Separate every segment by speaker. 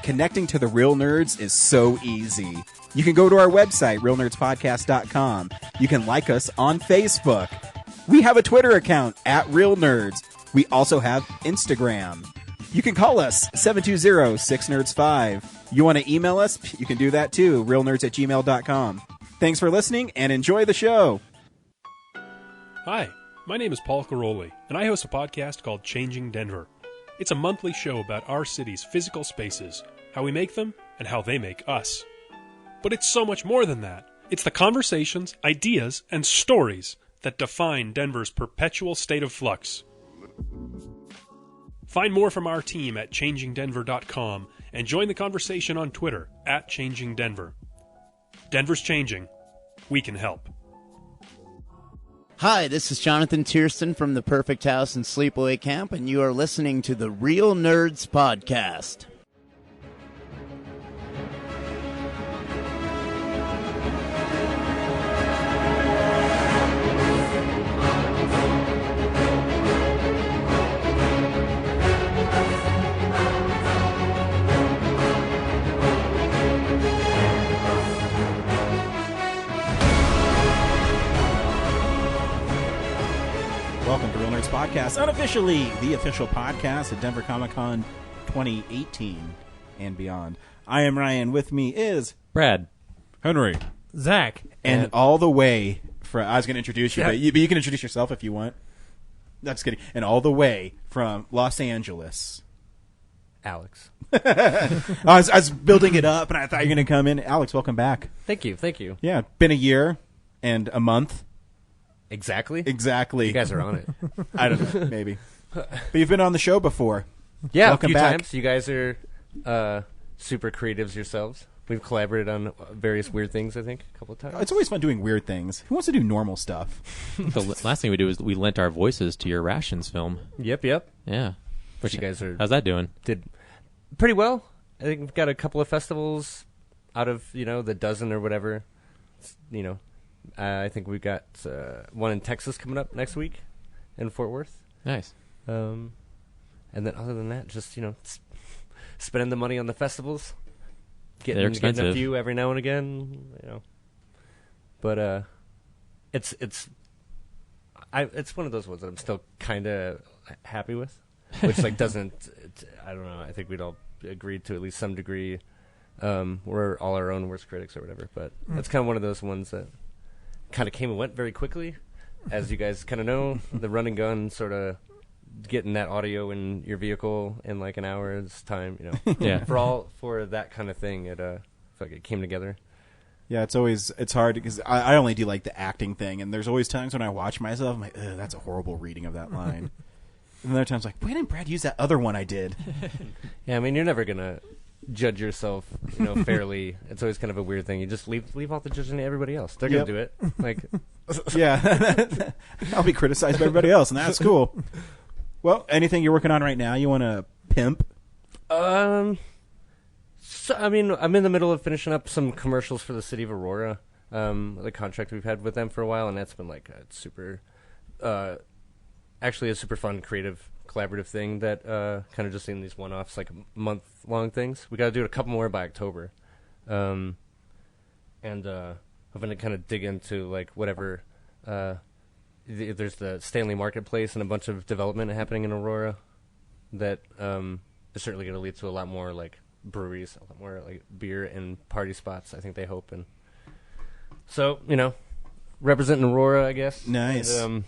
Speaker 1: Connecting to the real nerds is so easy. You can go to our website, realnerdspodcast.com. You can like us on Facebook. We have a Twitter account at Real Nerds. We also have Instagram. You can call us 720-6nerds5. You want to email us? You can do that too, realnerds@gmail.com. Thanks for listening and enjoy the show.
Speaker 2: Hi, my name is Paul Caroli, and I host a podcast called Changing Denver. It's a monthly show about our city's physical spaces, how we make them, and how they make us. But it's so much more than that. It's the conversations, ideas, and stories that define Denver's perpetual state of flux. Find more from our team at changingdenver.com and join the conversation on Twitter at changingdenver. Denver's changing. We can help.
Speaker 3: Hi, this is Jonathan Tiersten from the Perfect House and Sleepaway Camp, and you are listening to the Real Nerds Podcast.
Speaker 1: Welcome to Real Nerds Podcast, unofficially the official podcast at Denver Comic Con 2018 and beyond. I am Ryan. With me is
Speaker 4: Brad,
Speaker 5: Henry,
Speaker 4: Zach,
Speaker 1: and all the way from, I was going to introduce you, but you can introduce yourself if you want. No, just kidding. And all the way from Los Angeles,
Speaker 4: Alex.
Speaker 1: I was building it up, and I thought you were going to come in. Alex, welcome back.
Speaker 4: Thank you.
Speaker 1: Yeah, been a year and a month.
Speaker 4: Exactly.
Speaker 1: Exactly.
Speaker 4: You guys are on it.
Speaker 1: I don't know, maybe. But you've been on the show before.
Speaker 4: Yeah,
Speaker 1: Welcome
Speaker 4: a few
Speaker 1: back.
Speaker 4: times. You guys are super creatives yourselves. We've collaborated on various weird things, I think, a couple of times.
Speaker 1: It's always fun doing weird things. Who wants to do normal stuff?
Speaker 5: The last thing we did was we lent our voices to your Rations film.
Speaker 4: Yep.
Speaker 5: Yeah.
Speaker 4: Which you guys
Speaker 5: How's that doing?
Speaker 4: did pretty well. I think we've got a couple of festivals out of, the dozen or whatever. I think we've got one in Texas coming up next week in Fort Worth.
Speaker 5: Nice.
Speaker 4: And then other than that, just, spending the money on the festivals.
Speaker 5: They're
Speaker 4: Getting
Speaker 5: expensive.
Speaker 4: a few every now and again, But it's one of those ones that I'm still kind of happy with, which doesn't. I don't know. I think we'd all agreed to at least some degree. We're all our own worst critics or whatever, but it's kind of one of those ones that kind of came and went very quickly, as you guys kind of know. The run and gun sort of getting that audio in your vehicle in like an hour's time,
Speaker 5: Yeah.
Speaker 4: for that kind of thing, it came together.
Speaker 1: Yeah, it's hard because I only do like the acting thing, and there's always times when I watch myself, I'm like, ugh, that's a horrible reading of that line. And then there are times like, why didn't Brad use that other one I did?
Speaker 4: Yeah, I mean, you're never gonna judge yourself, fairly. It's always kind of a weird thing. You just leave all the judging to everybody else. They're
Speaker 1: Yep.
Speaker 4: gonna do it. Like,
Speaker 1: Yeah, I'll be criticized by everybody else, and that's cool. Well, anything you're working on right now you want to pimp?
Speaker 4: so, I mean, I'm in the middle of finishing up some commercials for the city of Aurora. The contract we've had with them for a while, and that's been like a super, actually a super fun, creative, collaborative thing that kind of just in these one-offs, like month-long things. We got to do a couple more by October, and hoping to kind of dig into like whatever. There's the Stanley Marketplace and a bunch of development happening in Aurora that is certainly going to lead to a lot more like breweries, a lot more like beer and party spots. I think they hope, and so representing Aurora, I guess.
Speaker 1: Nice.
Speaker 4: And,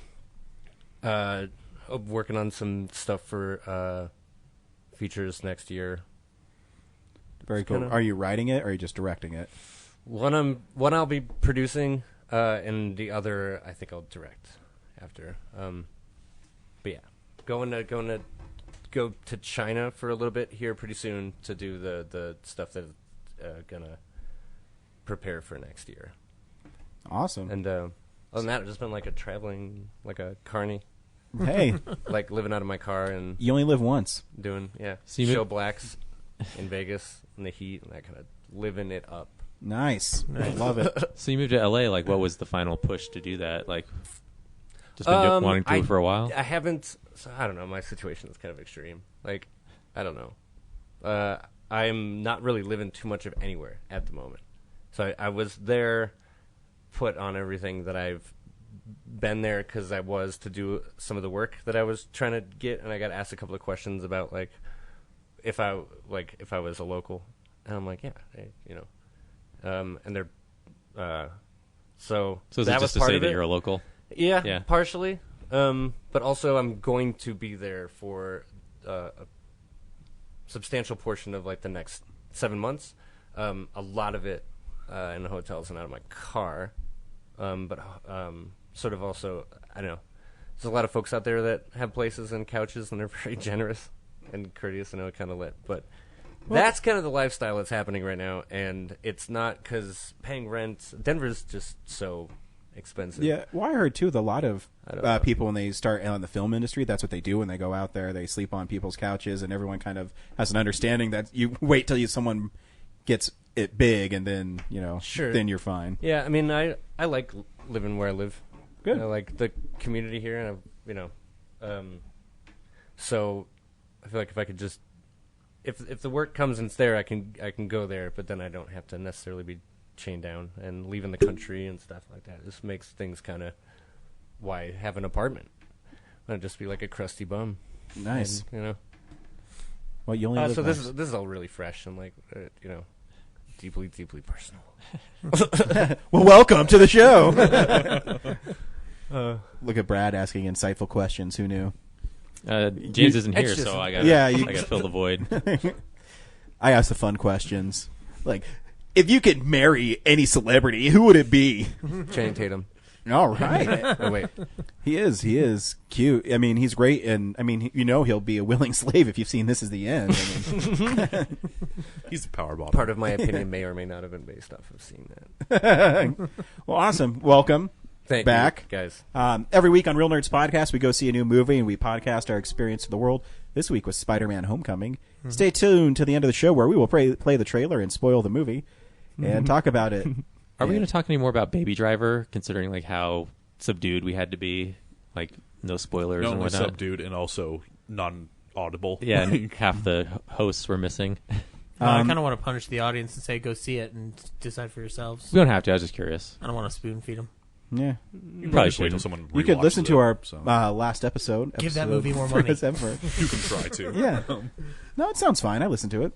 Speaker 4: working on some stuff for features next year.
Speaker 1: Very cool.
Speaker 4: kinda-
Speaker 1: Are you writing it or are you just directing it?
Speaker 4: One I'll be producing, and the other I think I'll direct after. But yeah, going to go to China for a little bit here pretty soon to do the stuff that gonna prepare for next year.
Speaker 1: Awesome.
Speaker 4: And other than that, I've just been like a traveling, like a carny,
Speaker 1: Hey,
Speaker 4: like living out of my car and
Speaker 1: you only live once.
Speaker 4: doing
Speaker 5: So you
Speaker 4: show
Speaker 5: moved-
Speaker 4: blacks in Vegas in the heat and that kind of living it up.
Speaker 1: Nice. I love it.
Speaker 5: So you moved to LA. Like, what was the final push to do that? Like, just been wanting to for a while.
Speaker 4: I haven't. So I don't know. My situation is kind of extreme. Like, I don't know. I'm not really living too much of anywhere at the moment. So I was there, put on everything that I've been there because I was to do some of the work that I was trying to get, and I got asked a couple of questions about like if I was a local, and I'm like, yeah, and they're so
Speaker 5: is
Speaker 4: that
Speaker 5: it
Speaker 4: was
Speaker 5: just to
Speaker 4: part
Speaker 5: say
Speaker 4: of
Speaker 5: that
Speaker 4: it.
Speaker 5: you're a local?
Speaker 4: Yeah, partially. But also I'm going to be there for a substantial portion of like the next 7 months. A lot of it in the hotels and out of my car. But sort of also, I don't know. There's a lot of folks out there that have places and couches, and they're very generous and courteous, and I kind of lit. But that's kind of the lifestyle that's happening right now, and it's not because paying rent. Denver's just so expensive.
Speaker 1: Yeah, well, I heard too that a lot of
Speaker 4: I don't know.
Speaker 1: people when they start in the film industry, that's what they do when they go out there. They sleep on people's couches, and everyone kind of has an understanding that you wait till someone gets it big, and then
Speaker 4: Sure.
Speaker 1: then you're fine.
Speaker 4: Yeah, I mean, I like living where I live.
Speaker 1: Good.
Speaker 4: I like the community here, and so I feel like if I could just, if the work comes and it's there, I can go there, but then I don't have to necessarily be chained down and leaving the country and stuff like that. This makes things kind of why have an apartment. I'd just be like a crusty bum.
Speaker 1: Nice.
Speaker 4: And,
Speaker 1: Well, you only live
Speaker 4: so
Speaker 1: once.
Speaker 4: this is all really fresh and like deeply personal.
Speaker 1: Well, welcome to the show. Look at Brad asking insightful questions. Who knew?
Speaker 5: James isn't here,
Speaker 4: it's just-
Speaker 5: so I got
Speaker 1: Yeah,
Speaker 5: I
Speaker 1: you-
Speaker 5: got to fill the void.
Speaker 1: I asked the fun questions. Like, if you could marry any celebrity, who would it be?
Speaker 4: Channing Tatum.
Speaker 1: All right.
Speaker 4: Oh wait,
Speaker 1: He is cute. I mean, he's great, and I mean, he'll be a willing slave if you've seen This Is the End. I mean,
Speaker 6: He's a power bottom.
Speaker 4: part of my opinion may or may not have been based off of seeing that.
Speaker 1: well, awesome. Welcome
Speaker 4: Thank
Speaker 1: back,
Speaker 4: you, guys.
Speaker 1: Every week on Real Nerds Podcast, we go see a new movie and we podcast our experience of the world. This week was Spider-Man: Homecoming. Stay tuned to the end of the show where we will play the trailer and spoil the movie and talk about it.
Speaker 5: Are we going to talk any more about Baby Driver, considering like how subdued we had to be, like no spoilers
Speaker 6: Not
Speaker 5: and
Speaker 6: only
Speaker 5: whatnot?
Speaker 6: subdued and also non-audible.
Speaker 5: Yeah, and half the hosts were missing.
Speaker 7: I kind of want to punish the audience and say, go see it and decide for yourselves.
Speaker 5: We don't have to. I was just curious.
Speaker 7: I don't want to spoon feed them.
Speaker 1: Yeah,
Speaker 6: You
Speaker 5: probably
Speaker 6: just wait till
Speaker 5: shouldn't.
Speaker 6: someone
Speaker 1: you could
Speaker 6: rewatches
Speaker 1: listen to
Speaker 6: it,
Speaker 1: our
Speaker 6: so.
Speaker 1: last episode.
Speaker 7: Give that
Speaker 1: episode
Speaker 7: movie more money.
Speaker 1: Ever.
Speaker 6: You can try to.
Speaker 1: Yeah. No, it sounds fine. I listened to it.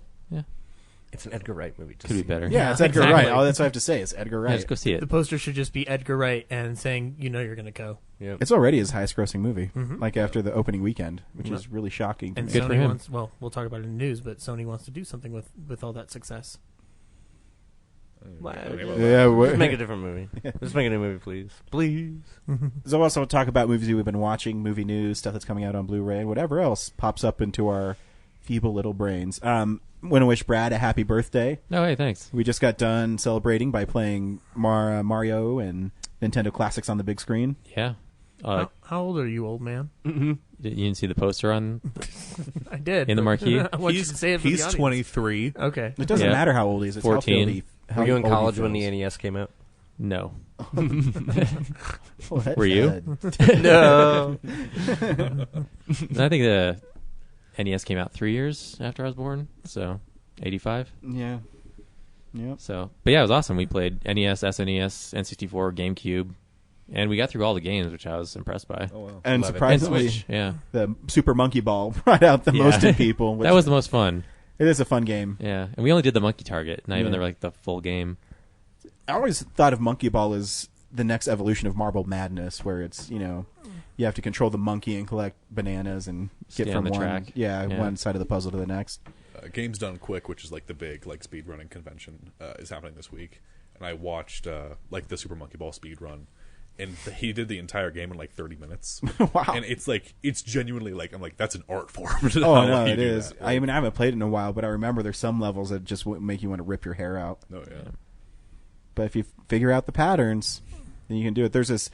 Speaker 4: It's an Edgar Wright movie. Just
Speaker 5: Could be
Speaker 4: see
Speaker 5: better.
Speaker 1: Yeah, it's Edgar
Speaker 7: exactly.
Speaker 1: Wright. All that's what I have to say is Edgar
Speaker 5: Yeah,
Speaker 1: Wright.
Speaker 5: just go see it.
Speaker 7: The poster should just be Edgar Wright and saying, you're going to go.
Speaker 4: it. Yeah.
Speaker 1: It's already his highest-grossing movie,
Speaker 7: Mhm.
Speaker 1: like after the opening weekend, which is really shocking to
Speaker 7: And
Speaker 1: me.
Speaker 5: Good for
Speaker 7: Sony
Speaker 5: him.
Speaker 7: wants, well, we'll talk about it in the news, but Sony wants to do something with all that success.
Speaker 1: Yeah,
Speaker 4: Let's make a different movie. Let's make a new movie, please. Please.
Speaker 1: So also talk about movies we've been watching, movie news, stuff that's coming out on Blu-ray, and whatever else pops up into our feeble little brains. Want to wish Brad a happy birthday.
Speaker 5: No, hey, thanks.
Speaker 1: We just got done celebrating by playing Mario and Nintendo classics on the big screen.
Speaker 5: Yeah.
Speaker 7: How old are you, old man?
Speaker 5: You didn't see the poster on
Speaker 7: I did.
Speaker 5: in the marquee?
Speaker 7: I want you to say it for the
Speaker 6: He's
Speaker 7: audience.
Speaker 6: 23.
Speaker 7: Okay.
Speaker 1: It doesn't
Speaker 5: Yeah.
Speaker 1: matter how old he is. It's
Speaker 5: 14.
Speaker 4: Were you in
Speaker 1: how old
Speaker 4: college
Speaker 1: he
Speaker 4: when
Speaker 1: feels.
Speaker 4: the NES came out?
Speaker 5: No.
Speaker 1: Well,
Speaker 5: Were you?
Speaker 4: No.
Speaker 5: I think the NES came out 3 years after I was born, so 85.
Speaker 1: Yeah. Yep.
Speaker 5: So, but yeah, it was awesome. We played NES, SNES, N64, GameCube, and we got through all the games, which I was impressed by.
Speaker 6: Oh, wow.
Speaker 1: And
Speaker 4: Love it.
Speaker 5: And
Speaker 1: surprisingly,
Speaker 5: Switch, yeah.
Speaker 1: the Super Monkey Ball brought out the
Speaker 5: Yeah.
Speaker 1: most in people. Which
Speaker 5: That was the most fun.
Speaker 1: It is a fun game.
Speaker 5: Yeah, and we only did the monkey target, not even
Speaker 1: Yeah.
Speaker 5: like the full game.
Speaker 1: I always thought of Monkey Ball as the next evolution of Marble Madness, where it's you have to control the monkey and collect bananas and get
Speaker 5: Stay
Speaker 1: from
Speaker 5: on the
Speaker 1: one
Speaker 5: track.
Speaker 1: yeah
Speaker 5: Yeah.
Speaker 1: one side of the puzzle to the next.
Speaker 6: Games Done Quick, which is like the big speedrunning convention, is happening this week. And I watched the Super Monkey Ball speed run. And he did the entire game in 30 minutes.
Speaker 1: Wow.
Speaker 6: And it's genuinely I'm like, that's an art form.
Speaker 1: Oh
Speaker 6: How
Speaker 1: no,
Speaker 6: you
Speaker 1: it
Speaker 6: do
Speaker 1: is.
Speaker 6: that.
Speaker 1: I mean, I haven't played it in a while, but I remember there's some levels that just make you want to rip your hair out.
Speaker 6: Oh, yeah.
Speaker 1: But if you figure out the patterns, then you can do it. There's this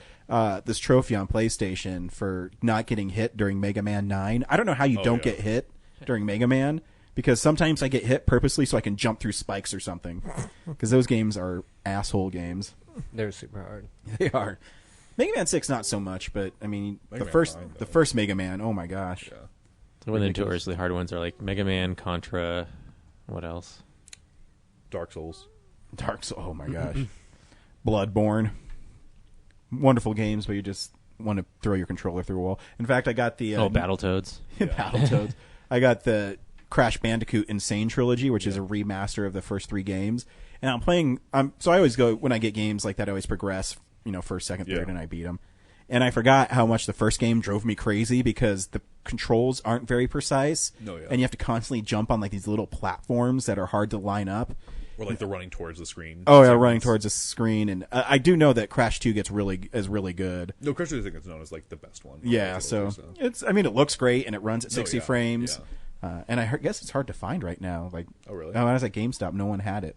Speaker 1: trophy on PlayStation for not getting hit during Mega Man 9. I don't know how you don't
Speaker 6: yeah.
Speaker 1: get hit during Mega Man, because sometimes I get hit purposely so I can jump through spikes or something. Because those games are asshole games.
Speaker 4: They're super hard.
Speaker 1: They are. Mega Man 6 not so much, but I mean
Speaker 6: Mega
Speaker 1: the
Speaker 6: Man 9,
Speaker 1: the
Speaker 6: though.
Speaker 1: first Mega Man. Oh my gosh.
Speaker 6: Yeah.
Speaker 5: The notoriously hard ones are like Mega Man, Contra, What else?
Speaker 6: Dark Souls.
Speaker 1: Dark Souls. Oh my gosh. Bloodborne. Wonderful games, but you just want to throw your controller through a wall. In fact, I got the
Speaker 5: Battletoads.
Speaker 1: Battletoads. I got the Crash Bandicoot Insane Trilogy, which is a remaster of the first 3 games. And I'm playing. So I always go when I get games like that. I always progress. First, second, third, and I beat them. And I forgot how much the first game drove me crazy because the controls aren't very precise, and you have to constantly jump on like these little platforms that are hard to line up.
Speaker 6: Or like they're running towards the screen.
Speaker 1: Oh yeah, running towards the screen, and I do know that Crash 2 is really good.
Speaker 6: No, Crash 2 I think it's known as like the best one.
Speaker 1: Yeah, so it's. I mean, it looks great and it runs at 60 frames.
Speaker 6: Yeah.
Speaker 1: And I guess it's hard to find right now. Like,
Speaker 6: oh really?
Speaker 1: When I was at GameStop, no one had it.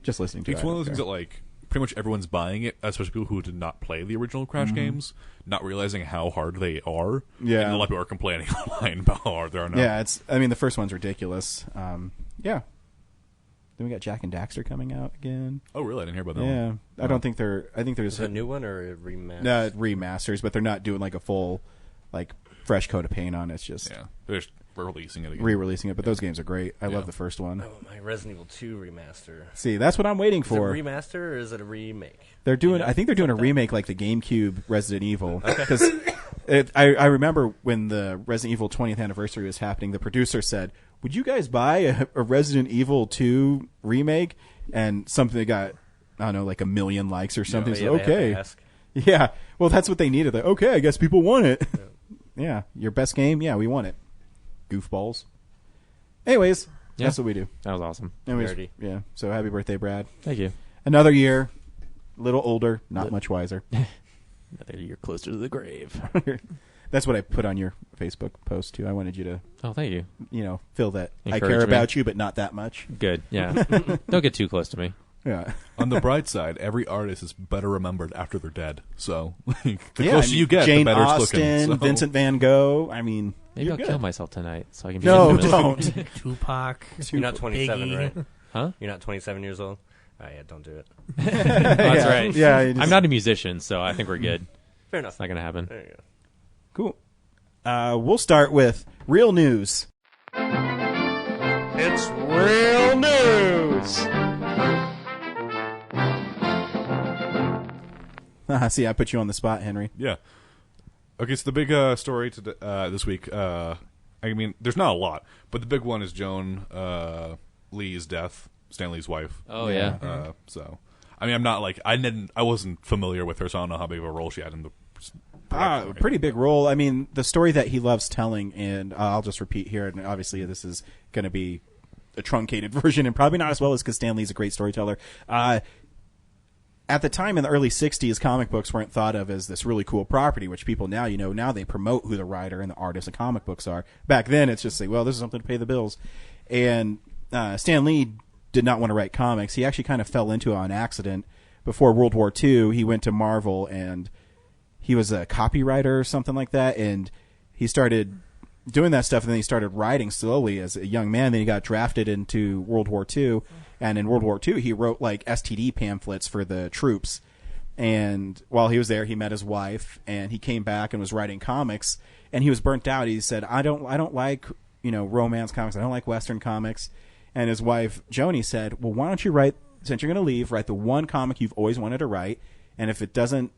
Speaker 1: Just listening to it.
Speaker 6: It's one of those things that like pretty much everyone's buying it, especially people who did not play the original Crash games, not realizing how hard they are.
Speaker 1: Yeah,
Speaker 6: and a lot of people are complaining online about how hard they are now.
Speaker 1: Yeah, it's. I mean, the first one's ridiculous. Yeah. Then we got Jack and Daxter coming out again.
Speaker 6: Oh, really? I didn't hear about that
Speaker 1: yeah.
Speaker 6: one.
Speaker 1: I don't think they're... I think there's...
Speaker 4: Is it a new one or a remaster?
Speaker 1: No, remasters, but they're not doing like a full, like, fresh coat of paint on it. It's just...
Speaker 6: Yeah. They're just releasing it again.
Speaker 1: Re-releasing it, but those games are great. I love the first one.
Speaker 4: Oh, my Resident Evil 2 remaster.
Speaker 1: See, that's what I'm waiting for.
Speaker 4: Is it a remaster or is it a remake?
Speaker 1: They're doing... I think they're doing a remake like the GameCube Resident Evil. Because I remember when the Resident Evil 20th anniversary was happening, the producer said, would you guys buy a Resident Evil 2 remake? And something that got, I don't know, like 1 million likes or something. So, okay. Yeah. Well, that's what they needed. Like, okay, I guess people want it. Yeah. Your best game? Yeah, we want it. Goofballs. Anyways, that's what we do.
Speaker 5: That was awesome.
Speaker 1: Anyways, yeah. So happy birthday, Brad.
Speaker 5: Thank you.
Speaker 1: Another year. A little older, not much wiser.
Speaker 5: Another year closer to the grave.
Speaker 1: That's what I put on your Facebook post, too. I wanted you to...
Speaker 5: Oh, thank you.
Speaker 1: Feel that
Speaker 5: Encourage
Speaker 1: I care
Speaker 5: me.
Speaker 1: about you, but not that much.
Speaker 5: Good, yeah. Don't get too close to me.
Speaker 1: Yeah.
Speaker 6: On the bright side, every artist is better remembered after they're dead. So, the closer you get,
Speaker 1: Jane
Speaker 6: the better
Speaker 1: Austen,
Speaker 6: it's looking. So.
Speaker 1: Vincent Van Gogh. I mean,
Speaker 5: maybe I'll
Speaker 1: good.
Speaker 5: kill myself tonight so I can be
Speaker 1: No,
Speaker 5: infamous.
Speaker 1: don't.
Speaker 7: Tupac.
Speaker 4: You're not 27,
Speaker 7: Biggie.
Speaker 4: right?
Speaker 5: Huh?
Speaker 4: You're not 27 years old? Oh, yeah, don't do it.
Speaker 5: That's right.
Speaker 1: Yeah,
Speaker 5: I'm not a musician, so I think we're good.
Speaker 4: Fair enough.
Speaker 5: It's not going to happen.
Speaker 4: There you go.
Speaker 1: Cool. We'll start with real news.
Speaker 3: It's real news.
Speaker 1: See, I put you on the spot, Henry.
Speaker 6: Yeah. Okay, so the big story this week, I mean, there's not a lot, but the big one is Joan Lee's death, Stan Lee's wife.
Speaker 5: Oh, yeah.
Speaker 6: So, I mean, I'm not like, I wasn't familiar with her, so I don't know how big of a role she had in the
Speaker 1: Pretty big role. I mean, the story that he loves telling, and I'll just repeat here, and obviously this is going to be a truncated version, and probably not as well as because Stan Lee's a great storyteller. At the time in the early 60s, comic books weren't thought of as this really cool property, which people now, now they promote who the writer and the artist of comic books are. Back then, it's just like, well, this is something to pay the bills. And Stan Lee did not want to write comics. He actually kind of fell into it on accident. Before World War II, he went to Marvel, and he was a copywriter or something like that, and he started doing that stuff, and then he started writing slowly as a young man. Then he got drafted into World War II, and in World War II, he wrote like STD pamphlets for the troops. And while he was there, he met his wife, and he came back and was writing comics, and he was burnt out. He said, I don't like, romance comics. I don't like Western comics. And his wife, Joni, said, well, why don't you write, since you're going to leave, write the one comic you've always wanted to write, and if it doesn't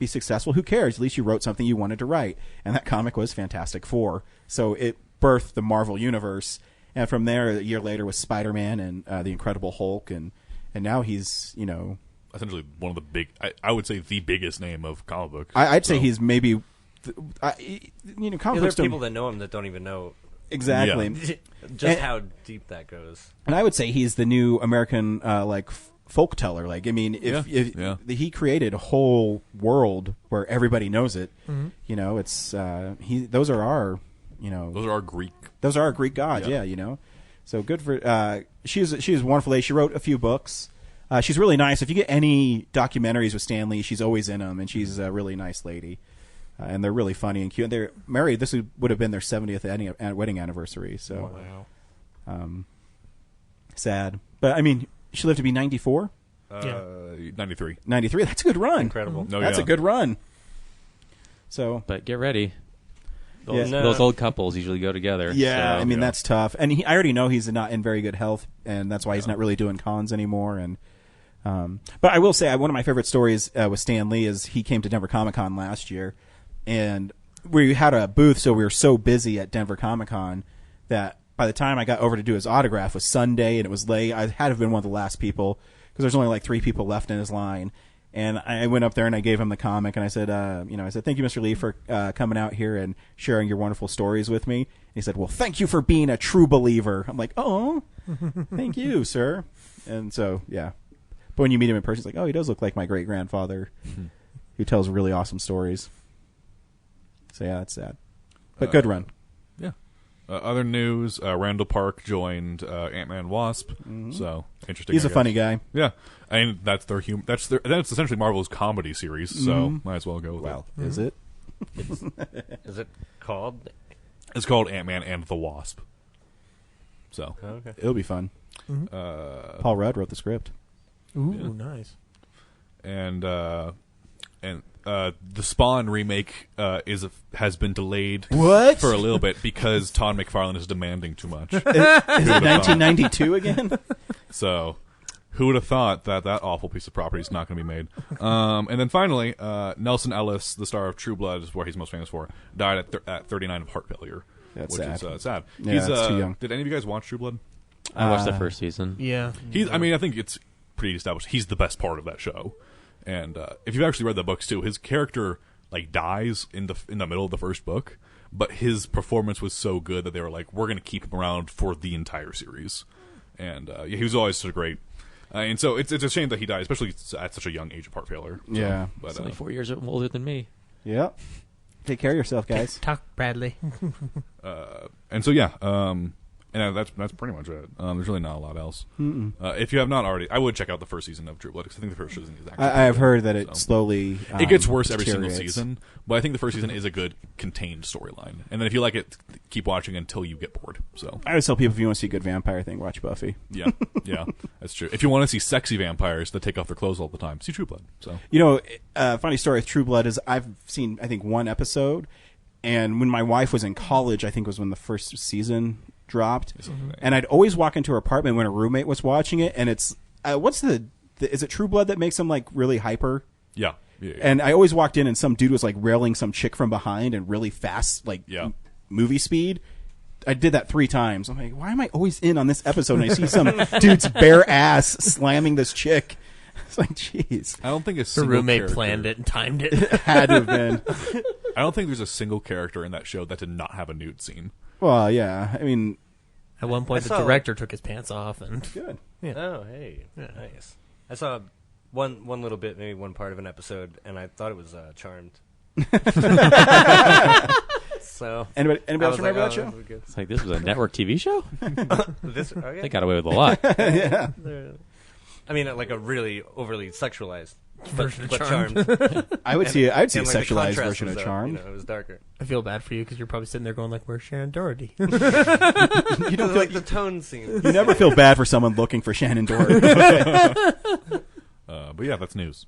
Speaker 1: be successful, who cares? At least you wrote something you wanted to write. And that comic was Fantastic Four. So it birthed the Marvel Universe. And from there, a year later was Spider-Man and the Incredible Hulk. And now he's,
Speaker 6: essentially one of the big, I would say the biggest name of comic books.
Speaker 1: I'd say he's maybe, comic
Speaker 4: There
Speaker 1: books
Speaker 4: are people that know him that don't even know
Speaker 1: exactly
Speaker 4: just how deep that goes.
Speaker 1: And I would say he's the new American, folk teller. Like, I mean, if he created a whole world where everybody knows it, it's those are our
Speaker 6: Greek.
Speaker 1: Those are our Greek gods. Yeah, So good for she's a wonderful lady. She wrote a few books. She's really nice. If you get any documentaries with Stan Lee, she's always in them, and she's a really nice lady. And they're really funny and cute. And they're married. This would have been their 70th wedding anniversary. So, sad. But I mean, she lived to be 94.
Speaker 6: 93.
Speaker 1: 93. That's a good run.
Speaker 4: Incredible.
Speaker 6: No,
Speaker 1: That's a good run. So,
Speaker 5: But get ready. those old couples usually go together.
Speaker 1: Yeah,
Speaker 5: so.
Speaker 1: I mean that's tough, and I already know he's not in very good health, and that's why he's not really doing cons anymore. And but I will say one of my favorite stories with Stan Lee is he came to Denver Comic Con last year, and we had a booth, so we were so busy at Denver Comic Con that by the time I got over to do his autograph was Sunday, and it was late. I had to have been one of the last people because there's only like 3 people left in his line. And I went up there and I gave him the comic, and I said, thank you, Mr. Lee, for coming out here and sharing your wonderful stories with me. And he said, well, thank you for being a true believer. I'm like, oh, thank you, sir. And so, yeah. But when you meet him in person, it's like, oh, he does look like my great-grandfather who tells really awesome stories. So, yeah, that's sad. But good run.
Speaker 6: Yeah. Other news, Randall Park joined Ant-Man Wasp. So, interesting.
Speaker 1: He's
Speaker 6: I
Speaker 1: a
Speaker 6: guess.
Speaker 1: funny guy.
Speaker 6: Yeah. And that's their that's essentially Marvel's comedy series, so might as well go with
Speaker 1: Well, is it?
Speaker 4: Is it called?
Speaker 6: It's called Ant-Man and the Wasp. So,
Speaker 4: Okay.
Speaker 1: It'll be fun. Paul Rudd wrote the script.
Speaker 7: Ooh, nice.
Speaker 6: and the Spawn remake has been delayed
Speaker 1: What?
Speaker 6: for a little bit because Todd McFarlane is demanding too much.
Speaker 1: Is it 1992 again?
Speaker 6: So, who would have thought that awful piece of property is not going to be made? And then finally, Nelson Ellis, the star of True Blood, is what he's most famous for, died at 39 of heart failure.
Speaker 1: That's
Speaker 6: which
Speaker 1: sad.
Speaker 6: is sad.
Speaker 1: Yeah,
Speaker 6: He's
Speaker 1: that's too young.
Speaker 6: Did any of you guys watch True Blood?
Speaker 5: I watched the first season.
Speaker 7: Yeah.
Speaker 6: I mean, I think it's pretty established. He's the best part of that show. And if you've actually read the books too, his character dies in the middle of the first book, but his performance was so good that they were like, we're going to keep him around for the entire series. And he was always so great. And so it's a shame that he died, especially at such a young age of heart failure. So,
Speaker 1: Yeah.
Speaker 6: but
Speaker 5: He's only 4 years older than me.
Speaker 1: Yep. Take care of yourself, guys.
Speaker 7: Talk, Bradley.
Speaker 6: and so yeah, and that's pretty much it. There's really not a lot else. If you have not already, I would check out the first season of True Blood because I think the first season is actually.
Speaker 1: I have
Speaker 6: good.
Speaker 1: heard that it
Speaker 6: So.
Speaker 1: slowly.
Speaker 6: It gets worse every single
Speaker 1: deteriorates.
Speaker 6: season, but I think the first season is a good contained storyline. And then if you like it, keep watching until you get bored. So
Speaker 1: I always tell people if you want to see a good vampire thing, watch Buffy.
Speaker 6: yeah, that's true. If you want to see sexy vampires that take off their clothes all the time, see True Blood. So
Speaker 1: You know, funny story with True Blood is I've seen I think one episode, and when my wife was in college, I think was when the first season dropped, and I'd always walk into her apartment when a roommate was watching it, and it's what's is it True Blood that makes them really hyper?
Speaker 6: yeah.
Speaker 1: And I always walked in and some dude was railing some chick from behind and really fast, movie speed. I did that 3 times. I'm like, why am I always in on this episode? And I see some dude's bare ass slamming this chick. It's like, jeez.
Speaker 6: I don't think a
Speaker 7: Her
Speaker 6: single
Speaker 7: roommate
Speaker 6: character-
Speaker 7: planned it and timed it.
Speaker 1: Had to have been.
Speaker 6: I don't think there's a single character in that show that did not have a nude scene.
Speaker 1: Well, yeah. I mean,
Speaker 7: At one point,
Speaker 4: I
Speaker 7: the
Speaker 4: saw,
Speaker 7: director took his pants off, and
Speaker 1: good.
Speaker 4: Oh, hey, nice. I saw one little bit, maybe one part of an episode, and I thought it was Charmed. So
Speaker 1: Anybody
Speaker 4: I
Speaker 1: else
Speaker 4: was
Speaker 1: remember
Speaker 4: like,
Speaker 1: that show?
Speaker 4: this is good.
Speaker 5: It's like this was a network TV show.
Speaker 4: This, okay.
Speaker 5: They got away with a lot.
Speaker 1: Yeah.
Speaker 4: I mean, like a really overly sexualized
Speaker 7: version of
Speaker 4: but
Speaker 7: Charmed.
Speaker 4: Charmed.
Speaker 1: I would see. I'd see a
Speaker 4: And, like, the
Speaker 1: sexualized
Speaker 4: contrast
Speaker 1: version
Speaker 4: was,
Speaker 1: of Charmed.
Speaker 4: it was darker.
Speaker 7: I feel bad for you because you're probably sitting there going like, "Where's Sharon Doherty?"
Speaker 1: You don't feel,
Speaker 4: Like the tone scene.
Speaker 1: you never feel bad for someone looking for Shannon Doherty.
Speaker 6: But yeah, that's news.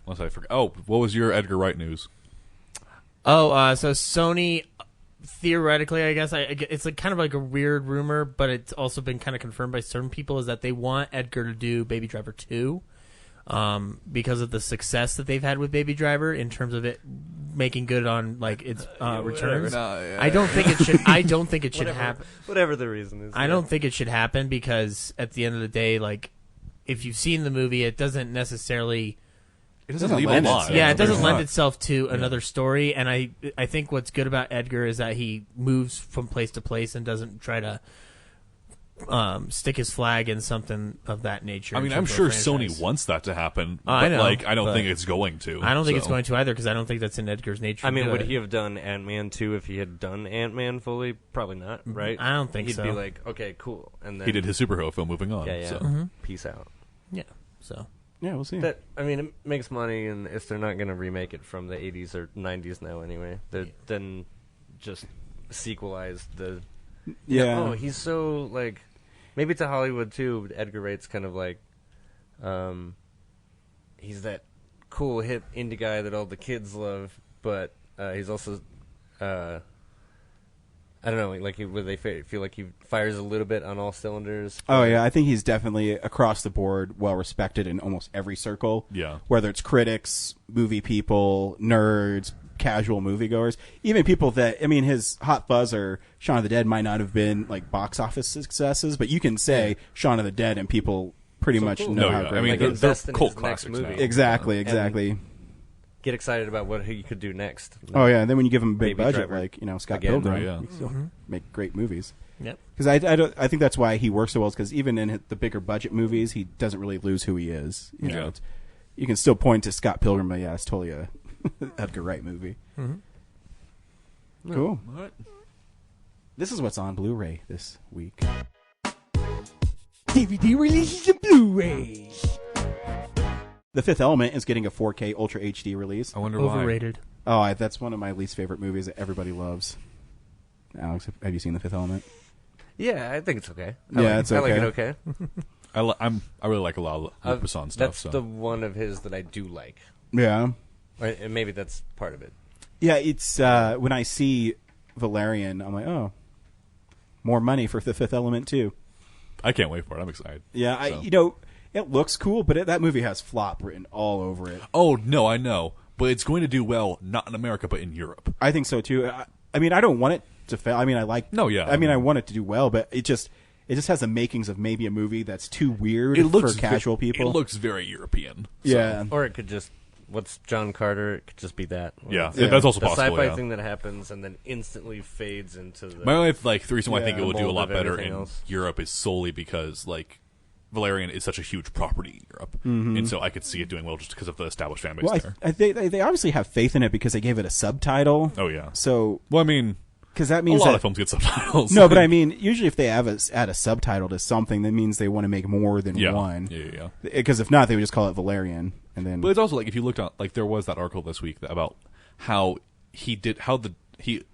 Speaker 6: Unless I forgot. Oh, what was your Edgar Wright news?
Speaker 7: Oh, so Sony, theoretically, I guess it's kind of like a weird rumor, but it's also been kind of confirmed by certain people, is that they want Edgar to do Baby Driver 2 because of the success that they've had with Baby Driver in terms of it making good on its returns. I don't think it should. I don't think it should happen.
Speaker 4: Whatever the reason is.
Speaker 7: I don't think it should happen because at the end of the day, if you've seen the movie, it doesn't necessarily.
Speaker 6: It
Speaker 1: doesn't
Speaker 6: leave
Speaker 1: lend
Speaker 6: a lot.
Speaker 1: itself.
Speaker 7: Yeah, it doesn't
Speaker 6: There's
Speaker 7: lend
Speaker 6: not-
Speaker 7: itself to another story, and I think what's good about Edgar is that he moves from place to place and doesn't try to stick his flag in something of that nature.
Speaker 6: I
Speaker 7: in
Speaker 6: mean, I'm
Speaker 7: terms of
Speaker 6: sure
Speaker 7: a
Speaker 6: Sony
Speaker 7: franchise.
Speaker 6: wants that to happen, but
Speaker 7: I know,
Speaker 6: I don't
Speaker 7: but
Speaker 6: think it's going to.
Speaker 7: I don't think it's
Speaker 6: so.
Speaker 7: going to either because I don't think that's in Edgar's nature.
Speaker 4: I
Speaker 7: to
Speaker 4: mean,
Speaker 7: do
Speaker 4: would
Speaker 7: it.
Speaker 4: he have done Ant-Man 2 if he had done Ant-Man fully? Probably not, right?
Speaker 7: I don't think
Speaker 4: He'd
Speaker 7: so.
Speaker 4: be like, okay, cool. And then
Speaker 6: He did his superhero film, moving on.
Speaker 4: Yeah.
Speaker 6: So.
Speaker 4: Peace out.
Speaker 7: Yeah. So
Speaker 1: Yeah, we'll see.
Speaker 4: That I mean, it makes money, and if they're not going to remake it from the 80s or 90s now anyway, then just sequelize the.
Speaker 1: Yeah.
Speaker 4: Oh, he's so maybe to Hollywood too. But Edgar Wright's kind of he's that cool hip indie guy that all the kids love, but he's also I don't know, like would they feel like he fires a little bit on all cylinders?
Speaker 1: Oh yeah, I think he's definitely across the board well respected in almost every circle.
Speaker 6: Yeah.
Speaker 1: Whether it's critics, movie people, nerds, casual moviegoers, even people that his Hot Fuzz or Shaun of the Dead might not have been like box office successes, but you can say Shaun of the Dead and people pretty much
Speaker 4: cool.
Speaker 1: know
Speaker 6: No,
Speaker 1: how
Speaker 6: yeah.
Speaker 1: great
Speaker 6: I mean,
Speaker 1: it
Speaker 6: they're
Speaker 1: is.
Speaker 4: invest in
Speaker 6: cult
Speaker 4: his next
Speaker 6: classics now.
Speaker 4: movie.
Speaker 1: Exactly.
Speaker 4: Get excited about what he could do next.
Speaker 1: Oh yeah, and then when you give him a big
Speaker 4: Baby
Speaker 1: budget,
Speaker 4: Driver.
Speaker 1: like Scott
Speaker 4: Again.
Speaker 1: Pilgrim,
Speaker 6: Oh, yeah.
Speaker 1: you can still make great movies.
Speaker 7: Yep.
Speaker 1: Because I think that's why he works so well. Because even in the bigger budget movies, he doesn't really lose who he is. You know, you can still point to Scott Pilgrim, but yeah, it's totally a Edgar Wright movie. Cool. This is what's on Blu-ray this week.
Speaker 8: DVD releases and Blu-rays.
Speaker 1: The Fifth Element is getting a 4K Ultra HD release.
Speaker 6: I wonder
Speaker 7: Overrated.
Speaker 1: Oh, that's one of my least favorite movies that everybody loves. Alex, have you seen The Fifth Element?
Speaker 4: Yeah, I think it's okay.
Speaker 1: It's
Speaker 4: I like it
Speaker 1: okay.
Speaker 4: okay.
Speaker 6: why. I really like a lot of Luc Besson stuff.
Speaker 4: That's the one of his that I do like.
Speaker 1: Yeah.
Speaker 4: And maybe that's part of it.
Speaker 1: Yeah, it's when I see Valerian, I'm like, oh, more money for The Fifth Element too.
Speaker 6: I can't wait for it. I'm excited.
Speaker 1: Yeah,
Speaker 6: So.
Speaker 1: it looks cool, but that movie has flop written all over it.
Speaker 6: Oh no, I know, but it's going to do well, not in America, but in Europe.
Speaker 1: I think so too. I don't want it to fail. I want it to do well, but it just has the makings of maybe a movie that's too weird for casual people.
Speaker 6: It looks very European. So.
Speaker 1: Yeah,
Speaker 4: Or it could just, what's John Carter? It could just be that.
Speaker 6: Yeah,
Speaker 1: Yeah.
Speaker 6: that's also
Speaker 4: The
Speaker 6: possible.
Speaker 4: sci-fi
Speaker 6: Yeah.
Speaker 4: thing that happens and then instantly fades into the...
Speaker 6: My only the reason why I think it will do a
Speaker 4: mold
Speaker 6: lot
Speaker 4: of
Speaker 6: better
Speaker 4: everything
Speaker 6: in
Speaker 4: else.
Speaker 6: Europe is solely because Valerian is such a huge property in Europe, and so I could see it doing well just because of the established fan base
Speaker 1: well,
Speaker 6: there.
Speaker 1: they obviously have faith in it because they gave it a subtitle.
Speaker 6: Oh yeah.
Speaker 1: So
Speaker 6: Well, I mean,
Speaker 1: because that
Speaker 6: a
Speaker 1: means
Speaker 6: lot
Speaker 1: that
Speaker 6: of films get subtitles.
Speaker 1: no, but I mean, usually if they add a subtitle to something, that means they want to make more than
Speaker 6: yeah,
Speaker 1: one.
Speaker 6: yeah.
Speaker 1: Because if not, they would just call it Valerian, and then.
Speaker 6: But it's also if you looked at there was that article this week about how he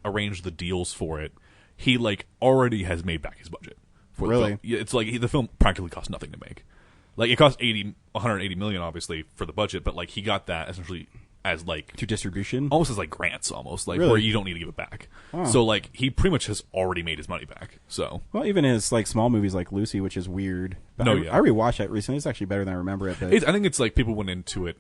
Speaker 6: arranged the deals for it. He already has made back his budget. For
Speaker 1: Really?
Speaker 6: the film. Yeah, it's the film practically cost nothing to make. It cost 180 million obviously for the budget, but he got that essentially as
Speaker 1: to distribution,
Speaker 6: almost as grants, almost
Speaker 1: Really?
Speaker 6: where you don't need to give it back.
Speaker 1: Oh.
Speaker 6: So he pretty much has already made his money back. So
Speaker 1: well, even his small movies like Lucy, which is weird. But I rewatched that recently. It's actually better than I remember it. But
Speaker 6: I think it's people went into it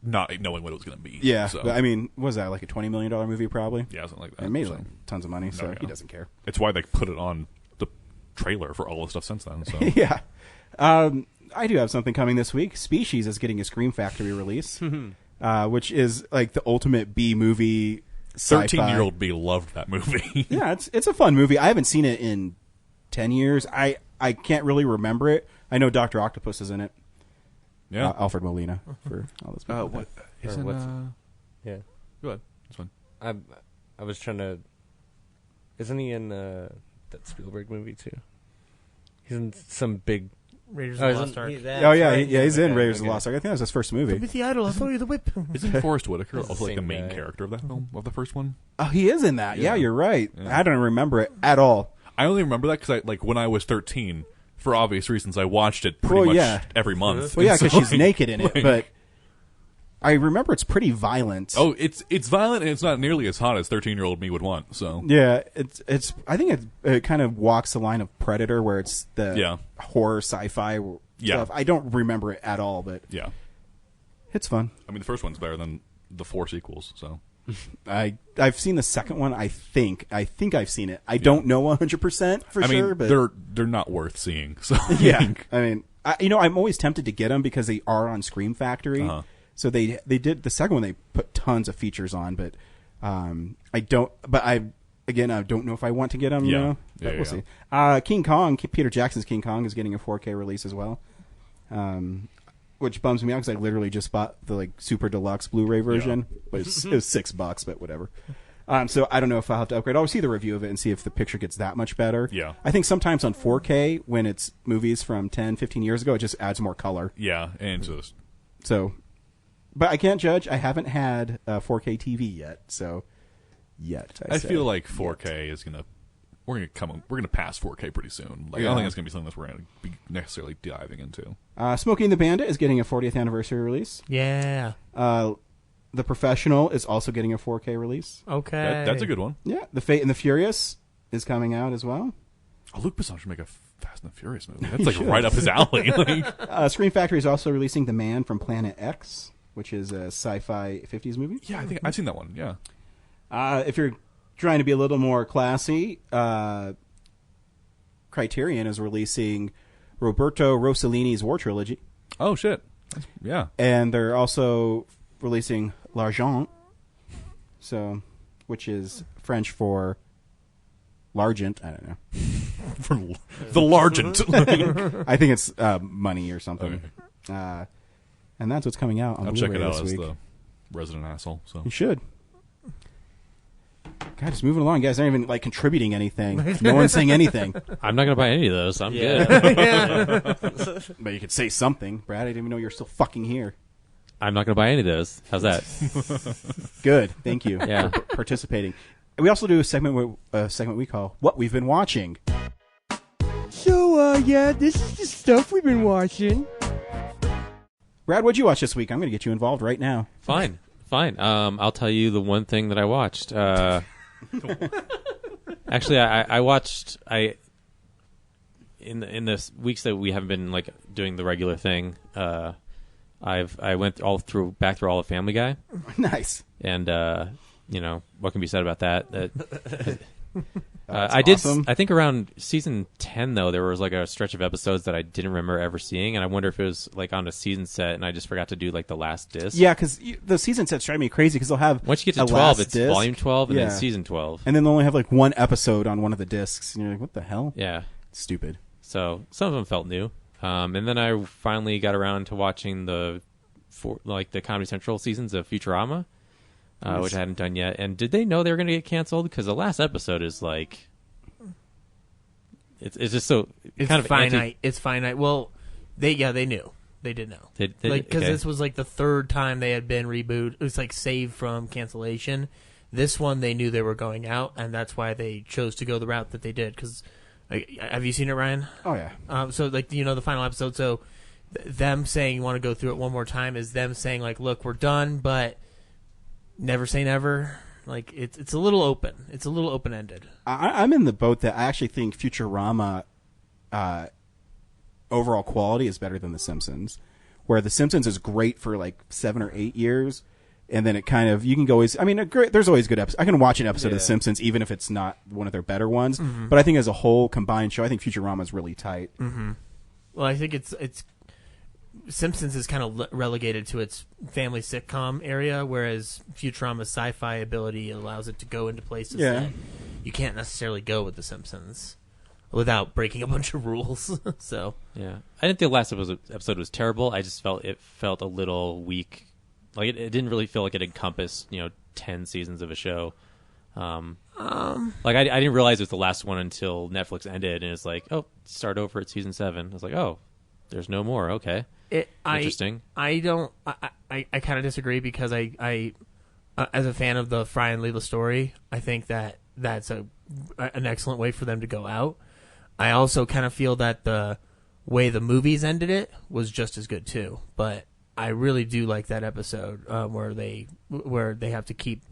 Speaker 6: not knowing what it was going to be.
Speaker 1: yeah,
Speaker 6: so.
Speaker 1: but, I mean, what was that $20 million movie? Probably.
Speaker 6: Yeah, something like that.
Speaker 1: It made
Speaker 6: so.
Speaker 1: tons of money, so
Speaker 6: yeah.
Speaker 1: he doesn't care.
Speaker 6: It's why they put it on the trailer for all the stuff since then. So
Speaker 1: Yeah. I do have something coming this week. Species is getting a Scream Factory release, which is the ultimate B movie.
Speaker 6: 13-year-old me loved that movie.
Speaker 1: Yeah, it's a fun movie. I haven't seen it in 10 years. I can't really remember it. I know Dr. Octopus is in it.
Speaker 6: Yeah.
Speaker 1: Alfred Molina for all those people.
Speaker 6: What?
Speaker 4: Or
Speaker 6: Isn't,
Speaker 4: what's- Yeah.
Speaker 6: Go ahead. It's fine.
Speaker 4: I was trying to... Isn't he in that Spielberg movie, too? He's in some big...
Speaker 7: Raiders
Speaker 4: Oh,
Speaker 7: of the
Speaker 4: isn't
Speaker 7: Lost Ark.
Speaker 4: he that?
Speaker 1: Oh yeah,
Speaker 4: Right.
Speaker 1: he's in
Speaker 4: Okay,
Speaker 1: Raiders of the
Speaker 4: okay.
Speaker 1: Lost Ark. I think that was his first movie.
Speaker 7: With the idol, I'll throw you the whip.
Speaker 6: Isn't Forrest Whitaker
Speaker 4: It's the
Speaker 6: also the
Speaker 4: same
Speaker 6: main
Speaker 4: guy.
Speaker 6: character of that film, of the first one?
Speaker 1: Oh, he is in that. Yeah,
Speaker 6: Yeah.
Speaker 1: you're right.
Speaker 6: Yeah.
Speaker 1: I don't remember it at all.
Speaker 6: I only remember that because when I was 13, for obvious reasons, I watched it pretty
Speaker 1: Well,
Speaker 6: much
Speaker 1: yeah.
Speaker 6: every month.
Speaker 1: Well, yeah,
Speaker 6: And so,
Speaker 1: because she's naked in it,
Speaker 6: like-
Speaker 1: but I remember it's pretty violent.
Speaker 6: Oh, it's violent and it's not nearly as hot as 13-year-old me would want. So
Speaker 1: Yeah, it's. I think it kind of walks the line of Predator, where it's the horror sci-fi stuff. I don't remember it at all, but
Speaker 6: yeah,
Speaker 1: it's fun.
Speaker 6: I mean the first one's better than the 4 sequels. So
Speaker 1: I've seen the second one. I think I've seen it. I don't know 100% for
Speaker 6: I mean
Speaker 1: sure, but
Speaker 6: they're not worth seeing. So
Speaker 1: yeah, I mean, I'm always tempted to get them because they are on Scream Factory.
Speaker 6: Uh-huh.
Speaker 1: So they did the second one. They put tons of features on, but I don't. But I don't know if I want to get them.
Speaker 6: Yeah.
Speaker 1: You know?
Speaker 6: Yeah,
Speaker 1: But we'll
Speaker 6: yeah.
Speaker 1: see. King Kong, Peter Jackson's King Kong is getting a 4K release as well, which bums me out because I literally just bought the super deluxe Blu-ray version, but it was $6, but whatever. So I don't know if I'll have to upgrade. I'll see the review of it and see if the picture gets that much better.
Speaker 6: Yeah.
Speaker 1: I think sometimes on 4K, when it's movies from 10, 15 years ago, it just adds more color.
Speaker 6: yeah, and just
Speaker 1: So, but I can't judge. I haven't had a 4K TV yet, so
Speaker 6: I feel like 4K is gonna we're gonna pass 4K pretty soon. I don't think it's gonna be something that we're gonna be necessarily diving into.
Speaker 1: Smokey and the Bandit is getting a 40th anniversary release.
Speaker 7: Yeah.
Speaker 1: The The Professional is also getting a 4K release.
Speaker 7: Okay.
Speaker 6: That's a good one.
Speaker 1: Yeah, The Fate and the Furious is coming out as well.
Speaker 6: Oh, Luc Besson should make a Fast and the Furious movie. That's like right up his alley. Like,
Speaker 1: Scream Factory is also releasing The Man from Planet X, which is a sci-fi 50s movie.
Speaker 6: yeah, I think I've seen that one. Yeah.
Speaker 1: If you're trying to be a little more classy, Criterion is releasing Roberto Rossellini's War Trilogy.
Speaker 6: Oh shit. Yeah.
Speaker 1: And they're also releasing L'Argent, which is French for L'Argent. I don't know.
Speaker 6: For the Largent.
Speaker 1: I think it's money or something.
Speaker 6: Okay.
Speaker 1: And that's what's coming out on
Speaker 6: I'll
Speaker 1: Blu-ray
Speaker 6: check it out
Speaker 1: this
Speaker 6: as
Speaker 1: week.
Speaker 6: the resident asshole. So
Speaker 1: You should. God, just moving along. You guys aren't even like contributing anything. No one's saying anything.
Speaker 5: I'm not going to buy any of those. I'm good.
Speaker 1: But you could say something. Brad, I didn't even know you were still fucking here.
Speaker 5: I'm not going to buy any of those. How's that?
Speaker 1: Good. Thank you
Speaker 5: Yeah.
Speaker 1: for participating. And we also do a segment we call What We've Been Watching.
Speaker 8: So, yeah, this is the stuff we've been watching.
Speaker 1: Brad, what'd you watch this week? I'm going to get you involved right now.
Speaker 5: Fine. I'll tell you the one thing that I watched. Actually, I watched. In the weeks that we haven't been like doing the regular thing, I went back through all of Family Guy,
Speaker 1: Nice.
Speaker 5: and what can be said about that?
Speaker 1: That's
Speaker 5: I did.
Speaker 1: awesome.
Speaker 5: I think around season 10, though, there was like a stretch of episodes that I didn't remember ever seeing, and I wonder if it was like on a season set, and I just forgot to do like the last disc.
Speaker 1: Yeah, because the season sets drive me crazy because they'll have
Speaker 5: Once you get
Speaker 1: a
Speaker 5: to 12,
Speaker 1: last
Speaker 5: it's
Speaker 1: disc,
Speaker 5: volume 12 and
Speaker 1: Yeah.
Speaker 5: then season 12.
Speaker 1: and then they'll only have like one episode on one of the discs, and you're like, what the hell?
Speaker 5: Yeah.
Speaker 1: Stupid.
Speaker 5: So some of them felt new. And then I finally got around to watching the Comedy Central seasons of Futurama,
Speaker 1: Nice.
Speaker 5: which I hadn't done yet. And did they know they were going to get canceled? Because the last episode is like, it's just so
Speaker 7: It's
Speaker 5: kind of
Speaker 7: finite. It's finite. Well, they knew. They did know. Because this was like the third time they had been rebooted. It was like saved from cancellation. This one they knew they were going out, and that's why they chose to go the route that they did. Because have you seen it, Ryan?
Speaker 1: Oh, yeah.
Speaker 7: So like the final episode. So them saying you want to go through it one more time is them saying like, look, we're done, but never say never. Like it's a little open. It's a little open ended.
Speaker 1: I'm in the boat that I actually think Futurama overall quality is better than The Simpsons, where The Simpsons is great for like 7 or 8 years, and then it kind of you can go always. I mean, there's always good episodes. I can watch an episode of The Simpsons even if it's not one of their better ones.
Speaker 7: Mm-hmm.
Speaker 1: But I think as a whole combined show, I think Futurama is really tight.
Speaker 7: Mm-hmm. Well, I think it's Simpsons is kind of relegated to its family sitcom area, whereas Futurama's sci-fi ability allows it to go into places that you can't necessarily go with The Simpsons without breaking a bunch of rules. So
Speaker 5: yeah, I didn't think the last episode was terrible. I just felt it felt a little weak. Like it didn't really feel like it encompassed 10 seasons of a show. Like I didn't realize it was the last one until Netflix ended, and it's like, oh, start over at season 7. I was like, oh, there's no more. Okay. Interesting.
Speaker 7: I kind of disagree because I as a fan of the Fry and Leela story, I think that that's an excellent way for them to go out. I also kind of feel that the way the movies ended it was just as good too. But I really do like that episode where they have to keep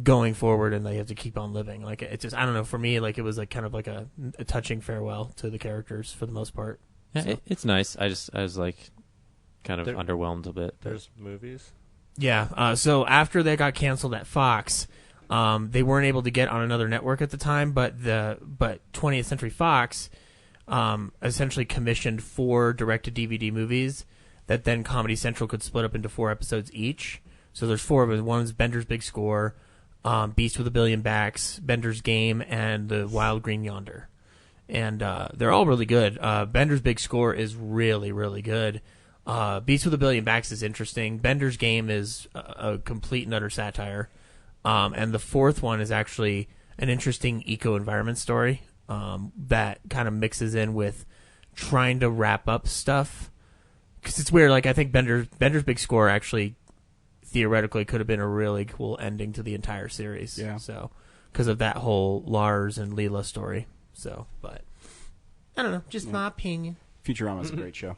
Speaker 7: going forward and they have to keep on living. Like it's just, I don't know, for me, like it was like kind of like a touching farewell to the characters for the most part.
Speaker 5: Yeah,
Speaker 7: So.
Speaker 5: it's nice. I was like kind of underwhelmed a bit.
Speaker 4: There's movies.
Speaker 7: Yeah. So after they got canceled at Fox, they weren't able to get on another network at the time, but 20th Century Fox essentially commissioned 4 direct-to-DVD movies that then Comedy Central could split up into 4 episodes each. So there's 4 of them. One's Bender's Big Score, Beast with a Billion Backs, Bender's Game, and The Wild Green Yonder. And they're all really good. Bender's Big Score is really, really good. Beast with a Billion Backs is interesting. Bender's Game is a complete and utter satire. And the 4th one is actually an interesting eco-environment story that kind of mixes in with trying to wrap up stuff. Because it's weird. Like I think Bender's Big Score actually theoretically could have been a really cool ending to the entire series.
Speaker 1: Yeah.
Speaker 7: So because of that whole Lars and Leela story. So, but I don't know. Just my opinion.
Speaker 1: Futurama's a great show.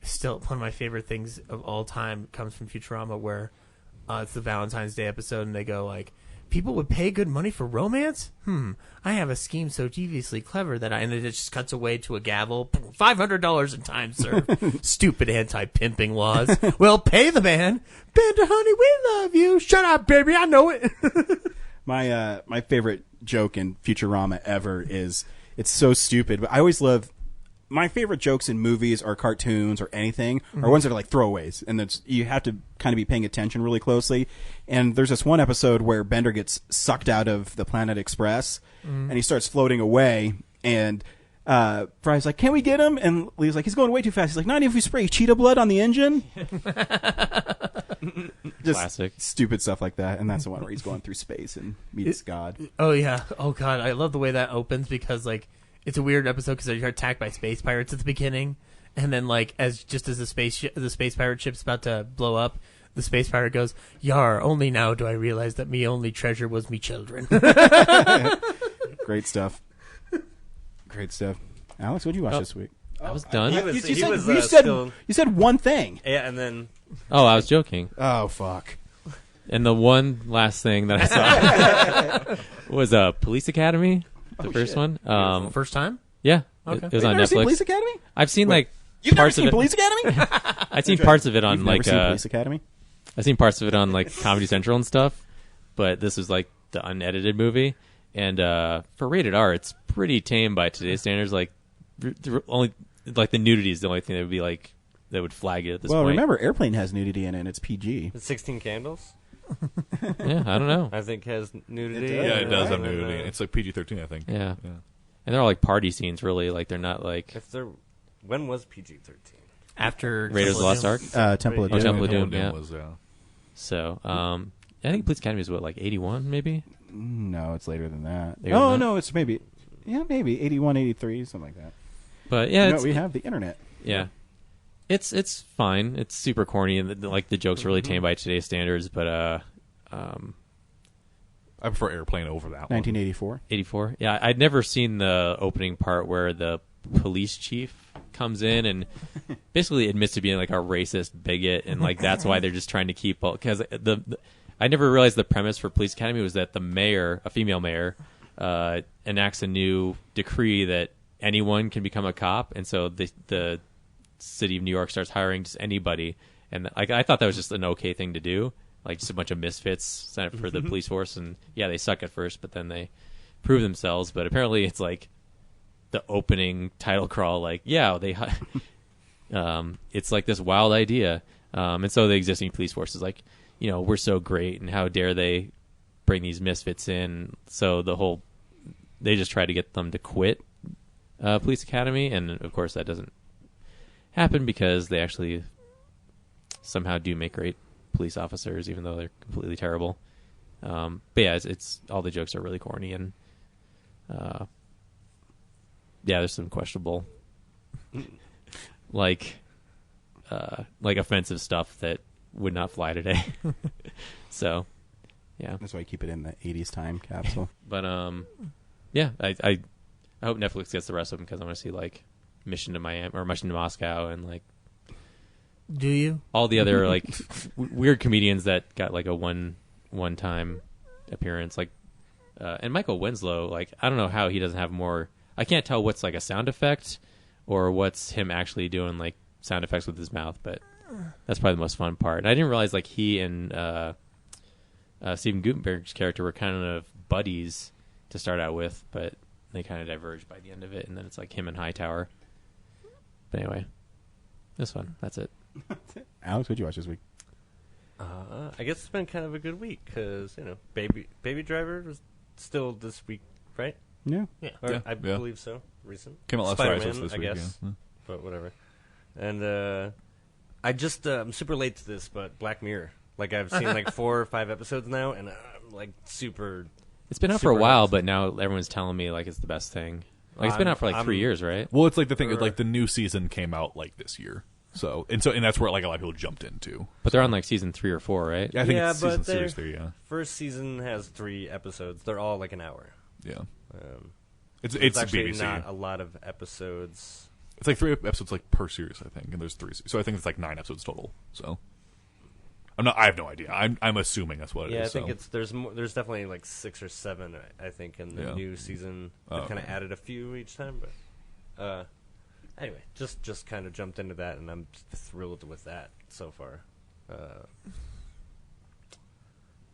Speaker 7: Still, one of my favorite things of all time comes from Futurama, where it's the Valentine's Day episode, and they go like, people would pay good money for romance? I have a scheme so deviously clever that and it just cuts away to a gavel. $500 in time served. Stupid anti-pimping laws. Well, pay the man. Bender, honey, we love you. Shut up, baby. I know it.
Speaker 1: My favorite joke in Futurama ever is, it's so stupid, but I always love, my favorite jokes in movies or cartoons or anything are ones that are like throwaways, and you have to kind of be paying attention really closely. And there's this one episode where Bender gets sucked out of the Planet Express, and he starts floating away, and Fry's like, "Can we get him?" And Lee's like, "He's going way too fast." He's like, "Not even if we spray cheetah blood on the engine." Just
Speaker 5: Classic.
Speaker 1: stupid stuff like that. And that's the one where he's going through space and meets God.
Speaker 7: Oh, yeah. Oh, God. I love the way that opens because, like, it's a weird episode because you're attacked by space pirates at the beginning. And then, like, as the space pirate ship's about to blow up, the space pirate goes, "Yar, only now do I realize that me only treasure was me children."
Speaker 1: Great stuff. Great stuff. Alex, what'd you watch this week?
Speaker 5: I was done.
Speaker 1: You said one thing.
Speaker 4: Yeah, and then
Speaker 5: Oh, I was joking.
Speaker 1: Oh, fuck.
Speaker 5: And the one last thing that I saw was Police Academy, the first one.
Speaker 7: First time?
Speaker 5: Yeah,
Speaker 7: Okay.
Speaker 5: it was
Speaker 1: You've
Speaker 5: on
Speaker 1: never seen
Speaker 5: Netflix.
Speaker 1: Police Academy?
Speaker 5: I've seen like
Speaker 1: You've never
Speaker 5: parts
Speaker 1: seen
Speaker 5: of it.
Speaker 1: Police Academy?
Speaker 5: I've seen parts of it on
Speaker 1: You've
Speaker 5: like
Speaker 1: never seen Police Academy?
Speaker 5: I've seen parts of it on like Comedy Central and stuff, but this was like the unedited movie. And for rated R, it's pretty tame by today's standards. Like only like the nudity is the only thing that would be like that would flag it at this
Speaker 1: Well,
Speaker 5: point.
Speaker 1: remember, Airplane has nudity in it, and it's PG.
Speaker 4: the 16 Candles,
Speaker 5: Yeah, I don't know.
Speaker 4: I think, has nudity.
Speaker 1: It does.
Speaker 6: Yeah, it does have
Speaker 4: And then,
Speaker 6: nudity. It's like PG-13, I think.
Speaker 5: Yeah. And they're all like party scenes, really. Like they're not like
Speaker 4: If there, when was PG-13?
Speaker 7: After
Speaker 5: Raiders of the Lost Ark.
Speaker 1: Temple of
Speaker 5: Oh,
Speaker 1: Doom.
Speaker 5: Temple of Doom, yeah.
Speaker 6: Was,
Speaker 5: So, I think Police Academy is what, like 81, maybe.
Speaker 1: No, it's later than that.
Speaker 5: Later than that?
Speaker 1: No, it's maybe 81, 83, something like that.
Speaker 5: But yeah,
Speaker 1: You know,
Speaker 5: it's,
Speaker 1: we have the internet.
Speaker 5: yeah, it's fine. It's super corny, and like the jokes are really tame by today's standards. But
Speaker 6: I prefer Airplane over that one.
Speaker 1: 1984.
Speaker 5: 84. Yeah, I'd never seen the opening part where the police chief comes in and basically admits to being like a racist bigot, and like that's why they're just trying to keep because I never realized the premise for Police Academy was that the mayor, a female mayor, enacts a new decree that anyone can become a cop, and so the city of New York starts hiring just anybody, and like I thought that was just an okay thing to do, like just a bunch of misfits signed up for the police force, and yeah, they suck at first, but then they prove themselves. But apparently, it's like the opening title crawl, like it's like this wild idea, and so the existing police force is like, you know, we're so great, and how dare they bring these misfits in? So they just try to get them to quit Police Academy, and of course that doesn't happen because they actually somehow do make great police officers, even though they're completely terrible. But yeah, it's all the jokes are really corny, and yeah, there's some questionable, like offensive stuff that would not fly today. So, yeah.
Speaker 1: That's why I keep it in the 80s time capsule.
Speaker 5: But yeah, I hope Netflix gets the rest of them because I want to see like Mission to Miami or Mission to Moscow and like.
Speaker 7: Do you?
Speaker 5: All the other like weird comedians that got like a one-time appearance, like and Michael Winslow, like I don't know how he doesn't have more. I can't tell what's like a sound effect or what's him actually doing like sound effects with his mouth, but that's probably the most fun part. And I didn't realize like he and Steven Guttenberg's character were kind of buddies to start out with, but they kind of diverged by the end of it, and then it's like him and Hightower. But anyway, this one, that's it.
Speaker 1: Alex, what'd you watch this week?
Speaker 4: I guess it's been kind of a good week because Baby Driver was still this week, right?
Speaker 1: Yeah.
Speaker 7: Yeah.
Speaker 4: Or
Speaker 6: Yeah.
Speaker 4: I believe so. Recent.
Speaker 6: Came out last Friday, so
Speaker 4: Spider-Man,
Speaker 6: it's this
Speaker 4: I
Speaker 6: week,
Speaker 4: guess.
Speaker 6: yeah.
Speaker 4: But whatever. And I just I'm super late to this, but Black Mirror. Like I've seen like 4 or 5 episodes now, and I'm like super.
Speaker 5: It's been out for a
Speaker 4: Super
Speaker 5: while,
Speaker 4: nice.
Speaker 5: but now everyone's telling me like it's the best thing. Like it's been out for like 3 years, right?
Speaker 6: Well, it's like the thing. Like the new season came out like this year, and that's where like a lot of people jumped into.
Speaker 5: But they're on like season 3 or 4, right?
Speaker 6: Yeah, I think
Speaker 4: Yeah,
Speaker 6: it's
Speaker 4: but
Speaker 6: series 3. Yeah,
Speaker 4: First season has 3 episodes. They're all like an hour.
Speaker 6: yeah.
Speaker 4: It's
Speaker 6: It's
Speaker 4: actually
Speaker 6: BBC.
Speaker 4: not a lot of episodes.
Speaker 6: It's like 3 episodes like per series, I think, and there's 3. So I think it's like 9 episodes total. So I have no idea. I'm assuming that's what it is.
Speaker 4: Yeah, I think
Speaker 6: so.
Speaker 4: it's there's definitely like 6 or 7. I think in the new season. They've kind of added a few each time, but anyway, just kind of jumped into that, and I'm thrilled with that so far.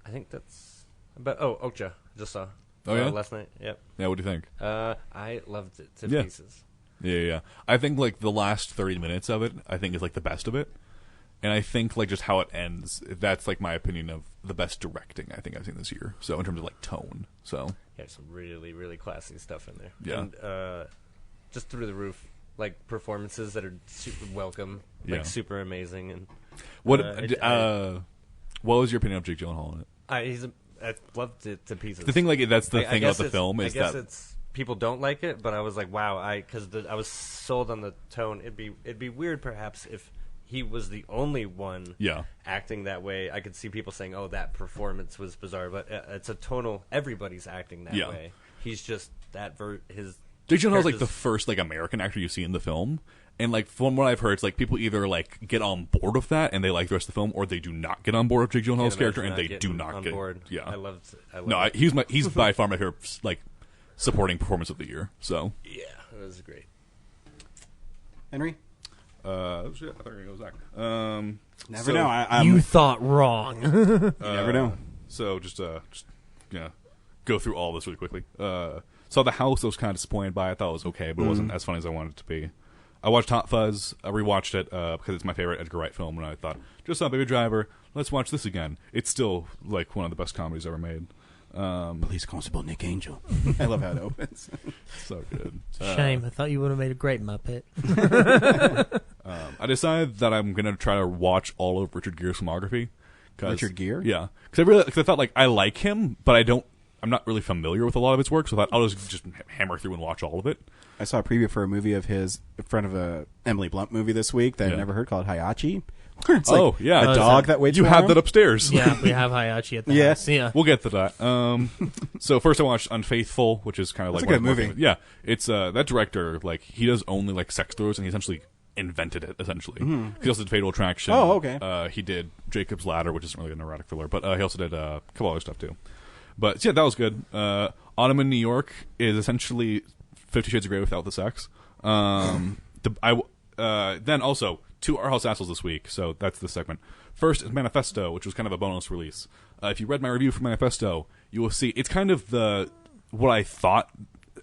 Speaker 4: I think that's. But Okja just saw.
Speaker 6: Oh yeah,
Speaker 4: last night. Yep.
Speaker 6: Yeah, what do you think?
Speaker 4: I loved it to
Speaker 6: Yeah.
Speaker 4: pieces.
Speaker 6: Yeah. I think like the last 30 minutes of it, I think is like the best of it, and I think like just how it ends. That's like my opinion of the best directing I think I've seen this year. So in terms of like tone, so
Speaker 4: Yeah, some really really classy stuff in there.
Speaker 6: Yeah.
Speaker 4: And just through the roof, like performances that are super welcome, like
Speaker 6: Yeah.
Speaker 4: super amazing. And
Speaker 6: what
Speaker 4: what
Speaker 6: was your opinion of Jake Gyllenhaal in it?
Speaker 4: I loved it to pieces.
Speaker 6: The thing like that's the
Speaker 4: I
Speaker 6: thing
Speaker 4: guess
Speaker 6: about the film is
Speaker 4: I guess
Speaker 6: that
Speaker 4: it's people don't like it, but I was like, wow, because I was sold on the tone. It'd be weird perhaps if he was the only one acting that way. I could see people saying, oh, that performance was bizarre, but it's a tonal. Everybody's acting that way. He's just that his.
Speaker 6: Jake Gyllenhaal's like the first like American actor you see in the film, and like from what I've heard, it's like people either like get on board with that and they like the rest of the film, or they do not get on board with Jake Gyllenhaal's character and they do not get
Speaker 4: board.
Speaker 6: Yeah,
Speaker 4: I loved
Speaker 6: no,
Speaker 4: it.
Speaker 6: he's by far my favorite like supporting performance of the year. So
Speaker 4: yeah, it was great.
Speaker 1: Henry?
Speaker 6: Shit, I thought we were gonna go Zach.
Speaker 1: Never know.
Speaker 7: You thought wrong.
Speaker 1: You never know.
Speaker 6: So just go through all this really quickly. Saw The House. I was kind of disappointed by. I thought it was okay, but it wasn't as funny as I wanted it to be. I watched Hot Fuzz. I rewatched it because it's my favorite Edgar Wright film, and I thought, just saw Baby Driver. Let's watch this again. It's still like one of the best comedies ever made.
Speaker 1: Police Constable Nick Angel. I love how it opens.
Speaker 6: So good.
Speaker 7: Shame. I thought you would have made a great Muppet.
Speaker 6: I decided that I'm gonna try to watch all of Richard Gere's filmography.
Speaker 1: Richard Gere?
Speaker 6: Yeah, because I thought like I like him, but I'm not really familiar with a lot of his work, so I thought I'll just hammer through and watch all of it.
Speaker 1: I saw a preview for a movie of his in front of a Emily Blunt movie this week that I've never heard called Hayachi. It's like
Speaker 6: yeah,
Speaker 1: a dog that waits
Speaker 6: you
Speaker 1: for
Speaker 6: have
Speaker 1: him.
Speaker 6: that upstairs.
Speaker 7: Yeah, we have Hayachi at the house. Yeah.
Speaker 6: We'll get to that. So first I watched Unfaithful, which is kind of like
Speaker 1: That's a good movie.
Speaker 6: Yeah, it's that director like he does only like sex thrillers, and he essentially invented it. Essentially, he also did Fatal Attraction.
Speaker 1: Oh, okay.
Speaker 6: He did Jacob's Ladder, which isn't really an erotic thriller, but he also did a couple other stuff too. But yeah, that was good. Autumn in New York is essentially 50 Shades of Grey without the sex. Then also 2 Art House Assholes this week, so that's the segment. First is Manifesto, which was kind of a bonus release. If you read my review for Manifesto, you will see it's kind of what I thought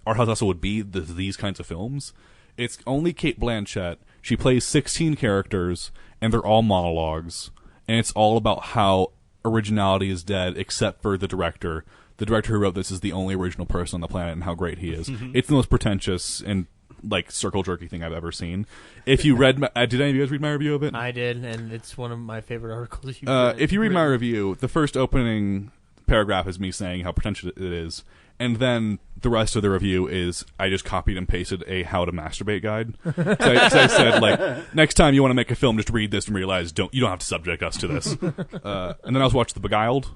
Speaker 6: Art House Asshole would be, these kinds of films. It's only Cate Blanchett. She plays 16 characters, and they're all monologues, and it's all about how originality is dead, except for the director. The director who wrote this is the only original person on the planet, and how great he is. It's the most pretentious and like circle jerky thing I've ever seen. If you read, did any of you guys read my review of it?
Speaker 7: I did, and it's one of my favorite articles.
Speaker 6: If you read my review, the first opening paragraph is me saying how pretentious it is, and then the rest of the review is I just copied and pasted a how to masturbate guide. So I said, like, next time you want to make a film, just read this and realize you don't have to subject us to this. And then I was watching The Beguiled,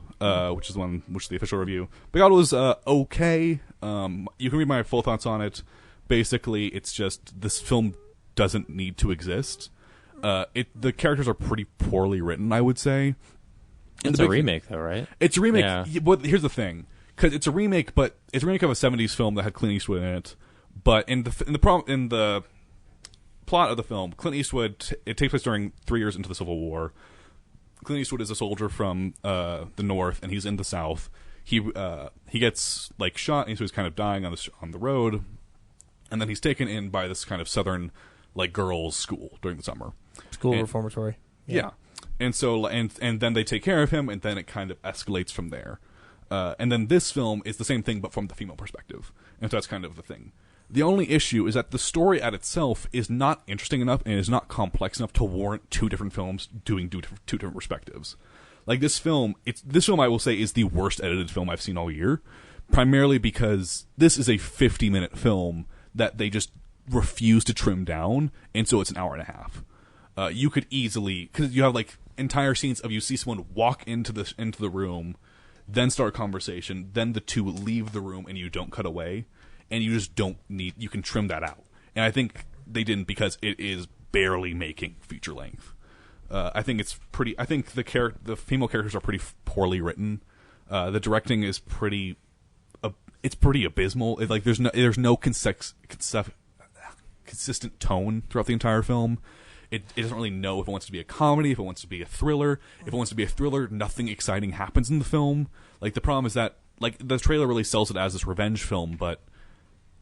Speaker 6: which is the official review. Beguiled was okay. You can read my full thoughts on it. Basically, it's just this film doesn't need to exist. The characters are pretty poorly written, I would say.
Speaker 5: It's a remake, though, right?
Speaker 6: It's a remake.
Speaker 5: Yeah.
Speaker 6: But here's the thing, because it's a remake, but it's a remake of a '70s film that had Clint Eastwood in it. But in the plot of the film, Clint Eastwood, it takes place during 3 years into the Civil War. Clint Eastwood is a soldier from the North, and he's in the South. He gets like shot, and so he's kind of dying on the road, and then he's taken in by this kind of Southern like girls' school during the summer.
Speaker 7: Reformatory.
Speaker 6: Yeah. And so, and then they take care of him, and then it kind of escalates from there. And then this film is the same thing, but from the female perspective. And so that's kind of the thing. The only issue is that the story at itself is not interesting enough and is not complex enough to warrant 2 different films doing two different perspectives. Like this film, I will say is the worst edited film I've seen all year, primarily because this is a 50-minute film that they just refuse to trim down, and so it's an hour and a half. You could easily, because you have like entire scenes of you see someone walk into the room, then start a conversation, then the two leave the room and you don't cut away, and you just you can trim that out. And I think they didn't because it is barely making feature length. I think it's pretty. I think the female characters are pretty poorly written. The directing is pretty. It's pretty abysmal. There's no consistent tone throughout the entire film. It doesn't really know if it wants to be a comedy, if it wants to be a thriller. If it wants to be a thriller, nothing exciting happens in the film. Like, the problem is that, like, the trailer really sells it as this revenge film, but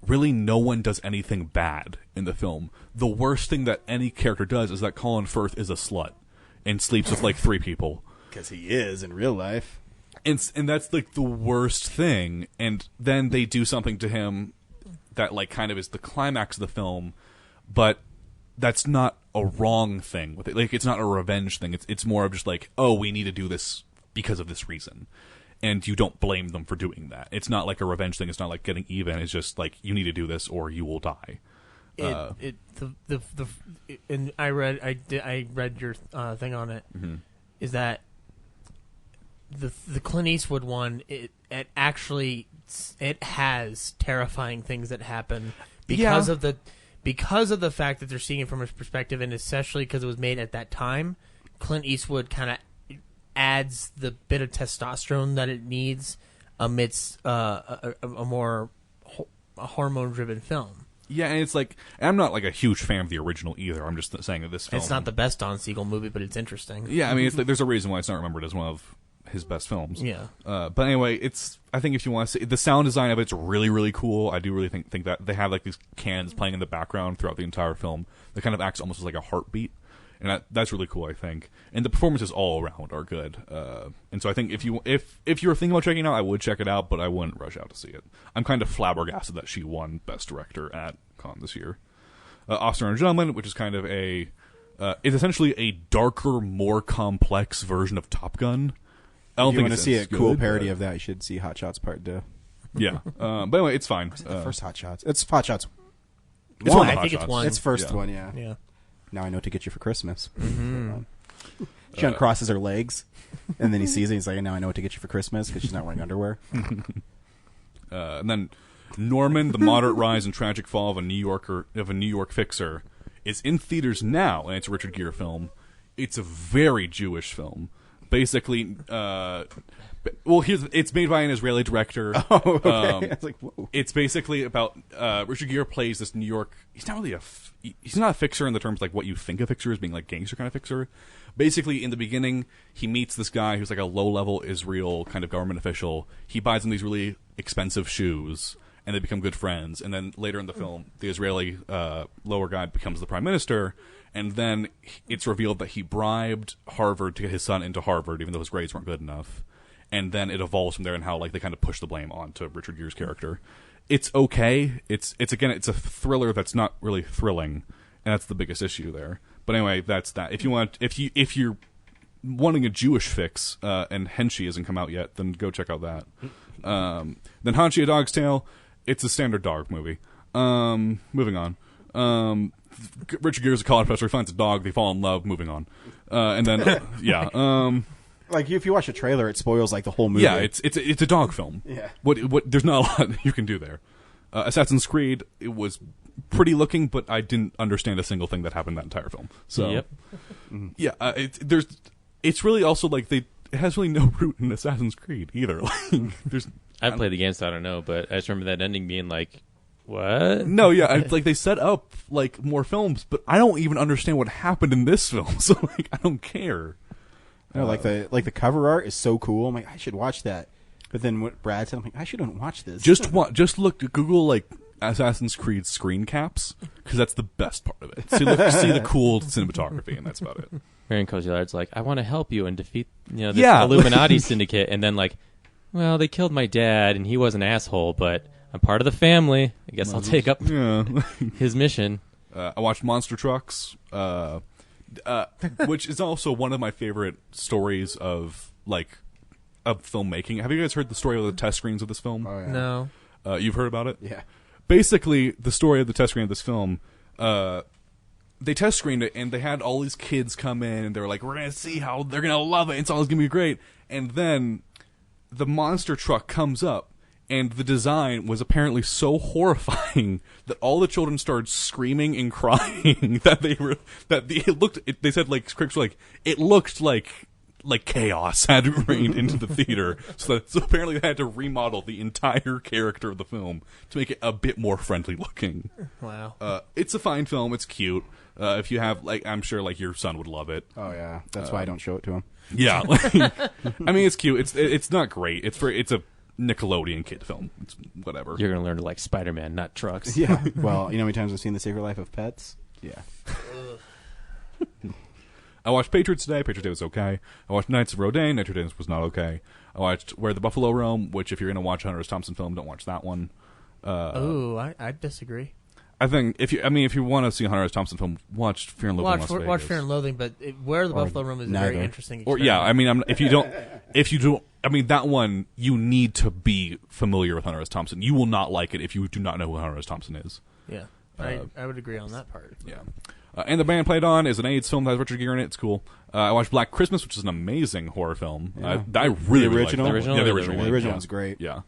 Speaker 6: really no one does anything bad in the film. The worst thing that any character does is that Colin Firth is a slut and sleeps with, like, 3 people.
Speaker 1: Because he is in real life.
Speaker 6: And that's, like, the worst thing. And then they do something to him that, like, kind of is the climax of the film, but that's not a wrong thing with it. Like, it's not a revenge thing. It's more of just like, oh, we need to do this because of this reason, and you don't blame them for doing that. It's not like a revenge thing. It's not like getting even. It's just like, you need to do this or you will die.
Speaker 7: And I read your thing on it.
Speaker 6: Mm-hmm.
Speaker 7: Is that the Clint Eastwood one? It actually has terrifying things that happen because of the fact that they're seeing it from his perspective, and especially because it was made at that time. Clint Eastwood kind of adds the bit of testosterone that it needs amidst a more hormone-driven film.
Speaker 6: Yeah, and it's like, I'm not like a huge fan of the original either. I'm just saying that this film,
Speaker 7: it's not the best Don Siegel movie, but it's interesting.
Speaker 6: Yeah, I mean, it's like, there's a reason why it's not remembered as one of his best films.
Speaker 7: Yeah.
Speaker 6: But anyway, I think if you want to see the sound design of it's really, really cool. I do really think that they have like these cans playing in the background throughout the entire film that kind of acts almost as like a heartbeat, and that's really cool, I think. And the performances all around are good. And so I think if you're thinking about checking it out, I would check it out, but I wouldn't rush out to see it. I'm kind of flabbergasted that she won Best Director at Cannes this year. Officer and Gentleman, which is kind of it's essentially a darker, more complex version of Top Gun. I don't
Speaker 1: If you
Speaker 6: think
Speaker 1: want to see a
Speaker 6: good,
Speaker 1: cool parody of that, you should see Hot Shots Part 2.
Speaker 6: Yeah. But anyway, it's fine.
Speaker 1: The first Hot Shots. It's Hot Shots.
Speaker 6: It's one of the
Speaker 7: I
Speaker 6: Hot
Speaker 7: think it's
Speaker 6: Shots.
Speaker 7: one.
Speaker 1: It's first
Speaker 6: Yeah.
Speaker 1: one, yeah.
Speaker 7: Yeah.
Speaker 1: Now I know what to get you for Christmas. Mm-hmm. She uncrosses her legs, and then he sees it. He's like, now I know what to get you for Christmas, because she's not wearing underwear.
Speaker 6: And then Norman, the moderate rise and tragic fall of a New York fixer, is in theaters now, and it's a Richard Gere film. It's a very Jewish film. Basically, it's made by an Israeli director.
Speaker 1: Oh, okay. I was like, whoa.
Speaker 6: It's basically about Richard Gere plays this New York. He's not really he's not a fixer in the terms like what you think a fixer is, being like gangster kind of fixer. Basically, in the beginning, he meets this guy who's like a low-level Israel kind of government official. He buys him these really expensive shoes, and they become good friends. And then later in the film, the Israeli lower guy becomes the prime minister, and then it's revealed that he bribed Harvard to get his son into Harvard, even though his grades weren't good enough. And then it evolves from there, and how like they kind of push the blame onto Richard Gere's character. It's okay. It's a thriller that's not really thrilling, and that's the biggest issue there. But anyway, that's that. If you're wanting a Jewish fix, and Henchy hasn't come out yet, then go check out that. Then Hanshi, A Dog's Tale. It's a standard dog movie. Moving on. Richard Gere's a college professor. He finds a dog. They fall in love. Moving on. And then
Speaker 1: Like, if you watch a trailer, it spoils like the whole movie.
Speaker 6: yeah, it's a dog film.
Speaker 1: Yeah.
Speaker 6: What there's not a lot you can do there. Assassin's Creed, it was pretty looking, but I didn't understand a single thing that happened in that entire film. So
Speaker 5: Yep.
Speaker 6: yeah, it's really also like it has really no root in Assassin's Creed either. Like,
Speaker 5: I've played the game, so I don't know, but I just remember that ending being like, what?
Speaker 6: no, yeah, like they set up like more films, but I don't even understand what happened in this film. So like, I don't care.
Speaker 1: No, like the cover art is so cool. I'm like, I should watch that. But then what Brad said, I'm like, I shouldn't watch this.
Speaker 6: Just Google like Assassin's Creed screen caps, because that's the best part of it. See the cool cinematography, and that's about it.
Speaker 5: Marion Cotillard's like, I want to help you and defeat this
Speaker 6: Yeah.
Speaker 5: Illuminati syndicate, and then like, well, they killed my dad, and he was an asshole, but I'm part of the family. I guess I'll take up
Speaker 6: Yeah.
Speaker 5: his mission.
Speaker 6: I watched Monster Trucks, which is also one of my favorite stories of filmmaking. Have you guys heard the story of the test screens of this film?
Speaker 1: Oh, yeah.
Speaker 7: No.
Speaker 6: You've heard about it?
Speaker 1: Yeah.
Speaker 6: Basically, the story of the test screen of this film, they test screened it, and they had all these kids come in, and they were like, we're going to see how they're going to love it. It's all going to be great. And then the monster truck comes up, And the design was apparently so horrifying that all the children started screaming and crying they said like critics were like, it looked like chaos had reigned into the theater. So apparently they had to remodel the entire character of the film to make it a bit more friendly looking.
Speaker 7: Wow.
Speaker 6: It's a fine film. It's cute. If you have I'm sure your son would love it.
Speaker 1: Oh yeah, that's why I don't show it to him.
Speaker 6: Yeah, I mean it's cute. It's not great. It's a Nickelodeon kid film. It's whatever.
Speaker 5: You're gonna learn to like Spider-Man, not trucks.
Speaker 1: Yeah. Well, you know how many times I've seen The Secret Life of Pets? Yeah.
Speaker 6: I watched Patriots Day. Patriots Day was okay. I watched Knights of Rodan. Knights of Rodan was not okay. I watched Where the Buffalo Roam, which if you're going to watch a Hunter S. Thompson film, don't watch that one.
Speaker 7: I disagree.
Speaker 6: I think if you want to see a Hunter S. Thompson film, watch Fear and Loathing in Las Vegas.
Speaker 7: Watch Fear and Loathing, but Where the Buffalo Roam is a very interesting experience.
Speaker 6: That one, you need to be familiar with Hunter S. Thompson. You will not like it if you do not know who Hunter S. Thompson is.
Speaker 7: Yeah, I would agree on that part.
Speaker 6: Yeah. And The Band Played On is an AIDS film that has Richard Gere in it. It's cool. I watched Black Christmas, which is an amazing horror film.
Speaker 1: Yeah.
Speaker 6: I really
Speaker 1: The original?
Speaker 6: liked that one.
Speaker 5: The
Speaker 6: Yeah, the
Speaker 5: original?
Speaker 6: original.
Speaker 1: The original one's great.
Speaker 6: Yeah.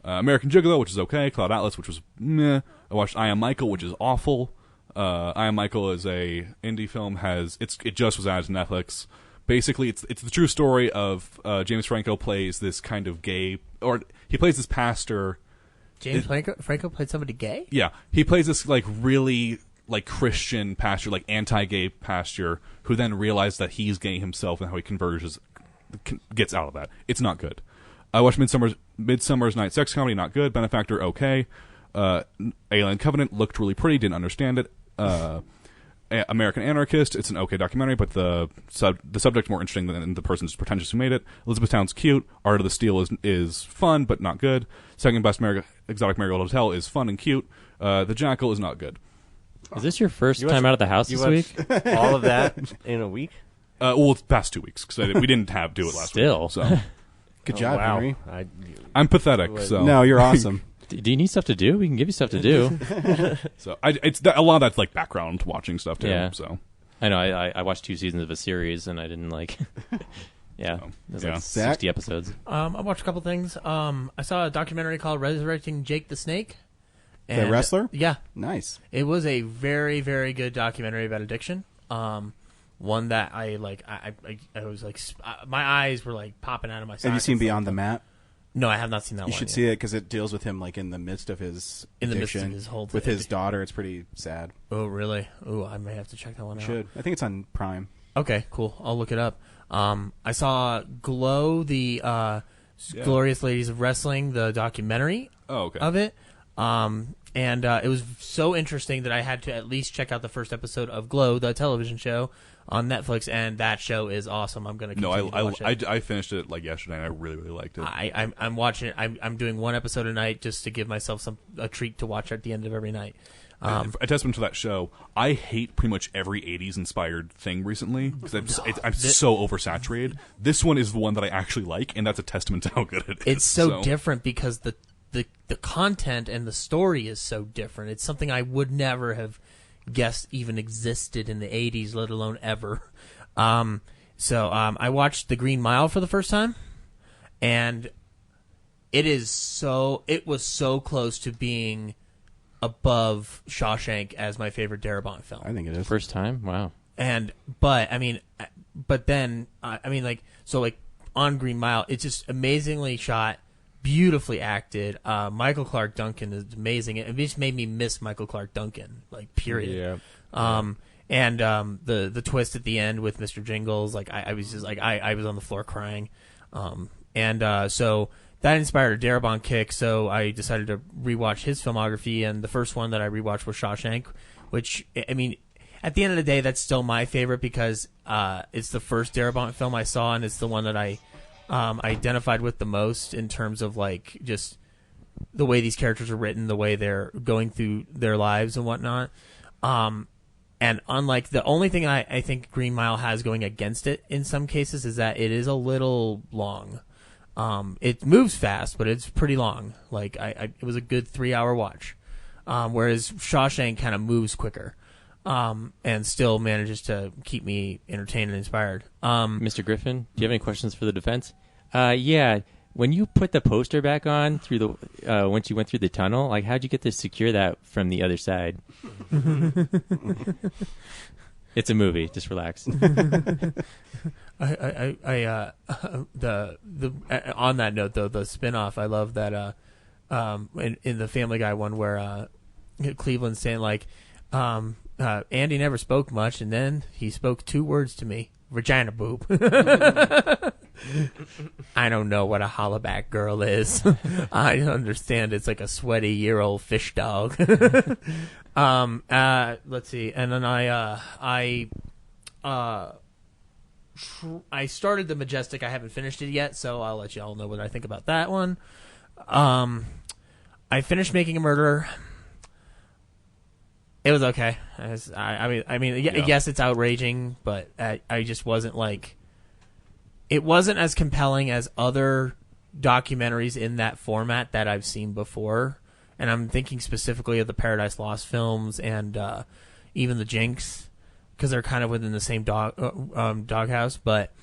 Speaker 6: American Gigolo, which is okay. Cloud Atlas, which was meh. I watched I Am Michael, which is awful. I Am Michael is a indie film. It just was added to Netflix. Basically, it's the true story of James Franco plays this kind of gay, or he plays this pastor.
Speaker 7: James Franco played somebody gay?
Speaker 6: Yeah, he plays this really Christian pastor, anti-gay pastor, who then realizes that he's gay himself and how he gets out of that. It's not good. I watched Midsummer's Night Sex Comedy, not good. Benefactor, okay. Alien Covenant looked really pretty, didn't understand it. American Anarchist, it's an okay documentary, but the subject's more interesting than the person who's pretentious who made it. Elizabethtown's cute. Art of the Steal is fun, but not good. Second Best Exotic Marigold Hotel is fun and cute. The Jackal is not good.
Speaker 5: Is this your first time out of the house this week?
Speaker 4: All of that in a week?
Speaker 6: Well, it's past 2 weeks because we didn't do it last
Speaker 5: Still.
Speaker 6: week. So
Speaker 1: Good job,
Speaker 4: wow.
Speaker 1: Henry.
Speaker 6: I'm pathetic. So
Speaker 1: No, you're awesome.
Speaker 5: Do you need stuff to do? We can give you stuff to do.
Speaker 6: So it's a lot of that's background watching stuff too.
Speaker 5: Yeah.
Speaker 6: So
Speaker 5: I know. I watched 2 seasons of a series and I didn't like. Yeah, there's
Speaker 6: Yeah.
Speaker 5: like
Speaker 1: Zach?
Speaker 5: 60 episodes.
Speaker 7: I watched a couple things. I saw a documentary called Resurrecting Jake the Snake.
Speaker 1: The wrestler?
Speaker 7: Yeah.
Speaker 1: Nice.
Speaker 7: It was a very, very good documentary about addiction. One that I was my eyes were popping out of my sockets.
Speaker 1: Have you seen Beyond the Mat?
Speaker 7: No, I have not seen that one.
Speaker 1: You should see it because it deals with him in the midst of his
Speaker 7: In the midst of
Speaker 1: addiction
Speaker 7: his whole
Speaker 1: with
Speaker 7: thing.
Speaker 1: his daughter. It's pretty sad.
Speaker 7: Oh, really? Oh, I may have to check that one out.
Speaker 1: Should. I think it's on Prime.
Speaker 7: Okay, cool. I'll look it up. I saw Glow, the Glorious Ladies of Wrestling, the documentary of it. And it was so interesting that I had to at least check out the first episode of Glow, the television show, on Netflix, and that show is awesome. I'm going to continue to watch it.
Speaker 6: I finished it yesterday, and I really, really liked it.
Speaker 7: I'm watching it. I'm doing one episode a night just to give myself a treat to watch at the end of every night.
Speaker 6: A testament to that show, I hate pretty much every 80s inspired thing recently because I'm so oversaturated. This one is the one that I actually like, and that's a testament to how good it is.
Speaker 7: It's so different because the content and the story is so different. It's something I would never have guessed even existed in the 80s, let alone ever. So I watched The Green Mile for the first time, and it was so close to being above Shawshank as my favorite Darabont film.
Speaker 1: I think it is.
Speaker 5: First time? Wow.
Speaker 7: But then on Green Mile, it's just amazingly shot, beautifully acted. Michael Clark Duncan is amazing. It just made me miss Michael Clark Duncan, period.
Speaker 4: Yeah.
Speaker 7: And the twist at the end with Mr. Jingles, I was just I was on the floor crying. So that inspired a Darabont kick, so I decided to rewatch his filmography, and the first one that I rewatched was Shawshank, which, I mean, at the end of the day, that's still my favorite because it's the first Darabont film I saw, and it's the one that I identified with the most in terms of just the way these characters are written, the way they're going through their lives and whatnot. And unlike the only thing I think Green Mile has going against it in some cases is that it is a little long. It moves fast, but it's pretty long. It was a good 3-hour watch. Whereas Shawshank kind of moves quicker. And still manages to keep me entertained and inspired.
Speaker 5: Mr. Griffin, do you have any questions for the defense? Yeah. when you put the poster back on through the once you went through the tunnel, like how'd you get to secure that from the other side? It's a movie. Just relax.
Speaker 7: I on that note though, the spinoff, I love that in the Family Guy one where Cleveland's saying like Andy never spoke much, and then he spoke 2 words to me: vagina boob. I don't know what a hollaback girl is. I understand it's like a sweaty year-old fish dog. Let's see, and then I started The Majestic. I haven't finished it yet, so I'll let you all know what I think about that one. I finished Making a Murderer. It was okay. Yes, it's outraging, but I just wasn't like. It wasn't as compelling as other documentaries in that format that I've seen before, and I'm thinking specifically of the Paradise Lost films and even the Jinx, because they're kind of within the same doghouse. But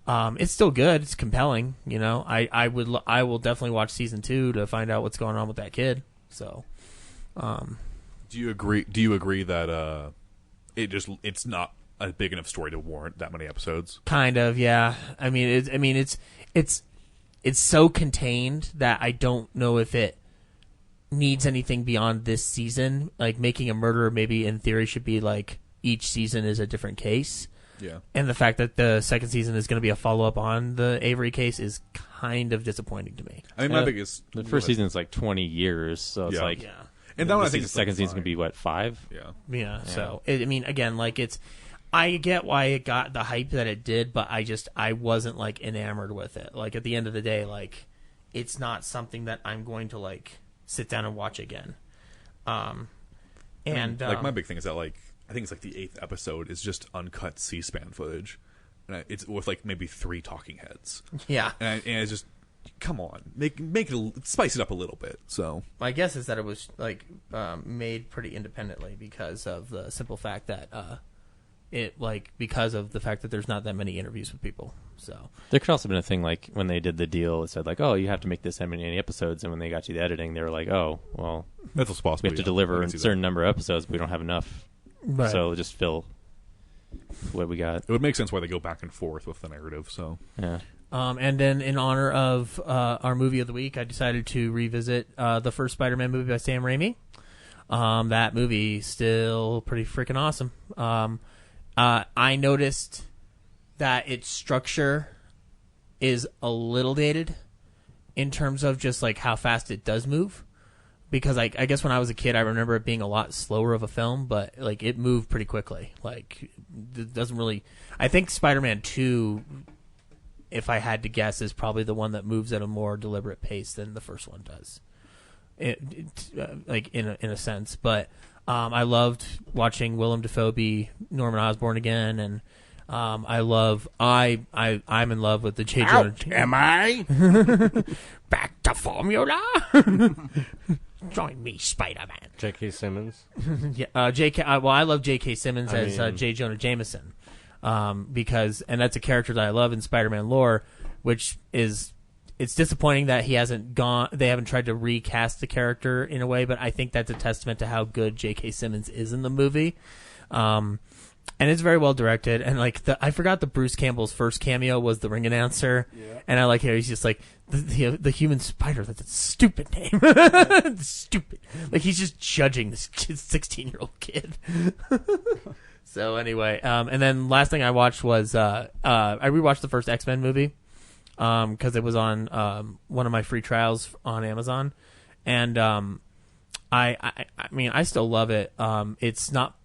Speaker 7: it's still good. It's compelling. You know, I will definitely watch season 2 to find out what's going on with that kid. So,
Speaker 6: do you agree? Do you agree that it's not a big enough story to warrant that many episodes?
Speaker 7: Kind of, yeah. I mean, it's so contained that I don't know if it needs anything beyond this season. Like Making a Murderer, maybe in theory should be like each season is a different case.
Speaker 6: Yeah.
Speaker 7: And the fact that the second season is going to be a follow-up on the Avery case is kind of disappointing to me.
Speaker 6: I mean, my biggest
Speaker 5: the first season is like 20 years, so it's like,
Speaker 7: yeah.
Speaker 6: And that one I think
Speaker 5: the second season's gonna be what, 5?
Speaker 7: Yeah. So I mean, again, like I get why it got the hype that it did, but I wasn't like enamored with it. Like at the end of the day, like it's not something that I'm going to like sit down and watch again.
Speaker 6: Like my big thing is that like I think it's like the 8th episode is just uncut C-SPAN footage, and it's with like maybe 3 talking heads.
Speaker 7: Yeah,
Speaker 6: and it's just come on, make it spice it up a little bit. So
Speaker 7: my guess is that it was like made pretty independently because of the simple fact that because of the fact that there's not that many interviews with people. So
Speaker 5: there could also have been a thing like when they did the deal, it said like, oh, you have to make this many episodes, and when they got you the editing, they were like, oh, well,
Speaker 6: that's what's possible.
Speaker 5: We have to deliver a certain number of episodes, but we don't have enough,
Speaker 7: right.
Speaker 5: So just fill what we got.
Speaker 6: It would make sense why they go back and forth with the narrative. So
Speaker 5: yeah.
Speaker 7: And then in honor of our movie of the week, I decided to revisit the first Spider-Man movie by Sam Raimi. That movie still pretty freaking awesome. I noticed that its structure is a little dated in terms of just like how fast it does move. Because I guess when I was a kid, I remember it being a lot slower of a film, but like it moved pretty quickly. Like it doesn't really. I think Spider-Man 2, if I had to guess, is probably the one that moves at a more deliberate pace than the first one does. Like in a sense, but. I loved watching Willem Dafoe be Norman Osborn again, and I'm in love with the J. Jonah.
Speaker 8: Am I?
Speaker 7: Back to formula. Join me, Spider-Man.
Speaker 4: J.K. Simmons.
Speaker 7: Yeah, J.K. Well, I love J.K. Simmons as J. Jonah Jameson, because that's a character that I love in Spider-Man lore, which is. It's disappointing that they haven't tried to recast the character in a way, but I think that's a testament to how good J.K. Simmons is in the movie. And it's very well directed. And like I forgot the Bruce Campbell's first cameo was the ring announcer. Yeah. And I like how he's just like the human spider. That's a stupid name. Stupid. Like he's just judging this 16-year-old kid. So anyway, and then last thing I watched was I rewatched the first X-Men movie. Because it was on one of my free trials on Amazon, and I mean I still love it. It's not.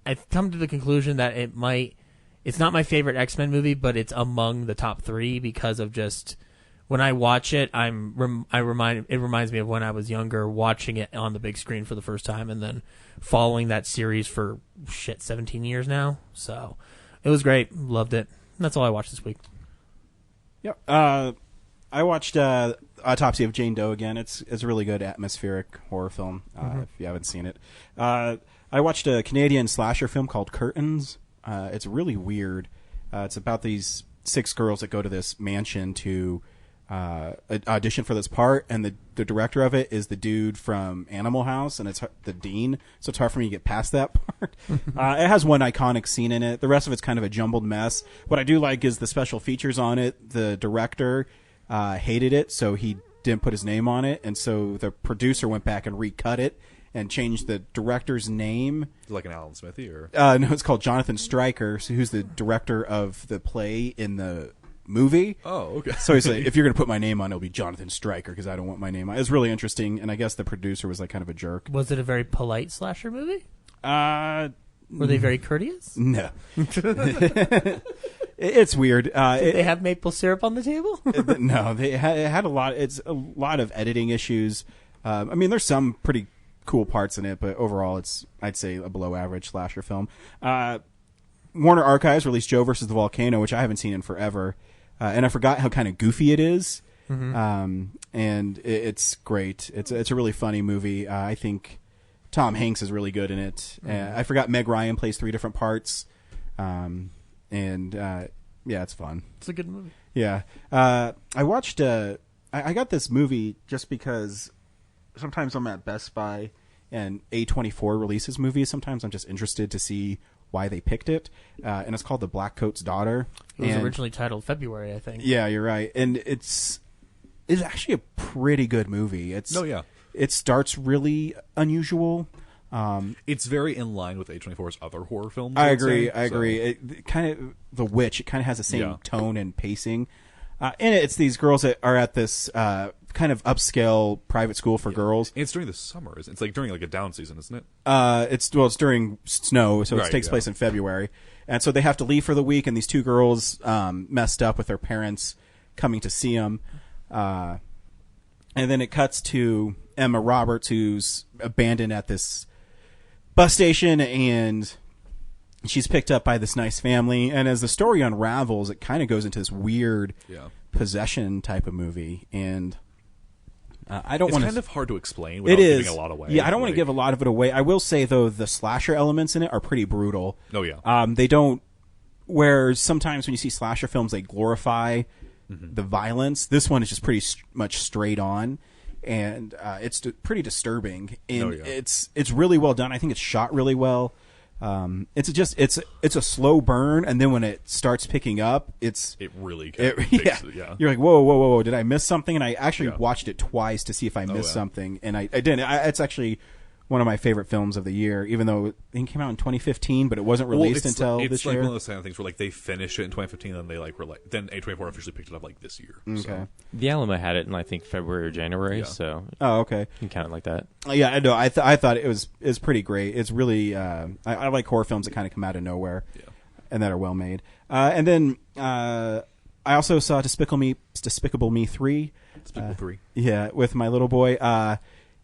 Speaker 7: I've come to the conclusion that it's not my favorite X-Men movie, but it's among the top 3 because of just when I watch it, it reminds me of when I was younger, watching it on the big screen for the first time, and then following that series for 17 years now. So it was great, loved it. That's all I watched this week.
Speaker 1: Yep. I watched Autopsy of Jane Doe again. It's a really good atmospheric horror film. If you haven't seen it, I watched a Canadian slasher film called Curtains. It's really weird. It's about these 6 girls that go to this mansion to audition for this part, and the director of it is the dude from Animal House, and it's the dean, so it's hard for me to get past that part. It has one iconic scene in it. The rest of it's kind of a jumbled mess. What I do like is the special features on it. The director hated it, so he didn't put his name on it, and so the producer went back and recut it and changed the director's name.
Speaker 6: Like an Alan Smithy, or
Speaker 1: no, it's called Jonathan Stryker, who's the director of the play in the movie.
Speaker 6: Oh, okay.
Speaker 1: So he's like, if you're going to put my name on, it'll be Jonathan Stryker, because I don't want my name on. It was really interesting, and I guess the producer was like kind of a jerk.
Speaker 7: Was it a very polite slasher movie?
Speaker 1: Were
Speaker 7: they very courteous?
Speaker 1: No. It's weird.
Speaker 7: Did they have maple syrup on the table?
Speaker 1: No, it had a lot. It's a lot of editing issues. I mean, there's some pretty cool parts in it, but overall, it's, I'd say, a below average slasher film. Warner Archives released Joe versus the Volcano, which I haven't seen in forever. And I forgot how kind of goofy it is. And it's great. It's a really funny movie. I think Tom Hanks is really good in it. I forgot Meg Ryan plays 3 different parts. Yeah, it's fun.
Speaker 7: It's a good movie.
Speaker 1: Yeah. I watched, I got this movie just because sometimes I'm at Best Buy and A24 releases movies. Sometimes I'm just interested to see why they picked it, and it's called The Black Coat's Daughter.
Speaker 7: It was originally titled February, I think.
Speaker 1: Yeah, you're right, and it's actually a pretty good movie. It starts really unusual.
Speaker 6: It's very in line with A24's other horror films.
Speaker 1: I agree. It kind of The Witch. It kind of has the same tone and pacing. In it, it's these girls that are at this kind of upscale private school for girls.
Speaker 6: It's during the summer, isn't it? It's like during like a down season, isn't it?
Speaker 1: It's during snow, so it takes place in February, and so they have to leave for the week. And these 2 girls messed up with their parents coming to see them, and then it cuts to Emma Roberts, who's abandoned at this bus station, and she's picked up by this nice family. And as the story unravels, it kind of goes into this weird possession type of movie, and I don't want to.
Speaker 6: It's kind of hard to explain without giving a lot away.
Speaker 1: Yeah, I don't want to give a lot of it away. I will say though, the slasher elements in it are pretty brutal.
Speaker 6: Oh yeah.
Speaker 1: They don't. Where sometimes when you see slasher films, they glorify the violence. This one is just pretty much straight on, and it's pretty disturbing. And it's really well done. I think it's shot really well. It's a slow burn, and then when it starts picking up, it
Speaker 6: really
Speaker 1: yeah. You're like, whoa, did I miss something? And I actually watched it twice to see if I missed something, and I didn't. It's actually one of my favorite films of the year, even though it came out in 2015, but it wasn't released until this year.
Speaker 6: It's like one of those kind of things where like they finished it in 2015, and then A24 officially picked it up like this year.
Speaker 1: Okay.
Speaker 6: So.
Speaker 5: The Alamo had it in I think February or January, so
Speaker 1: okay,
Speaker 5: you can count it like that.
Speaker 1: Yeah, I know. I thought it was pretty great. It's really I like horror films that kind of come out of nowhere, and that are well made. And then I also saw Despicable Me 3.
Speaker 6: Despicable 3.
Speaker 1: Yeah, with my little boy.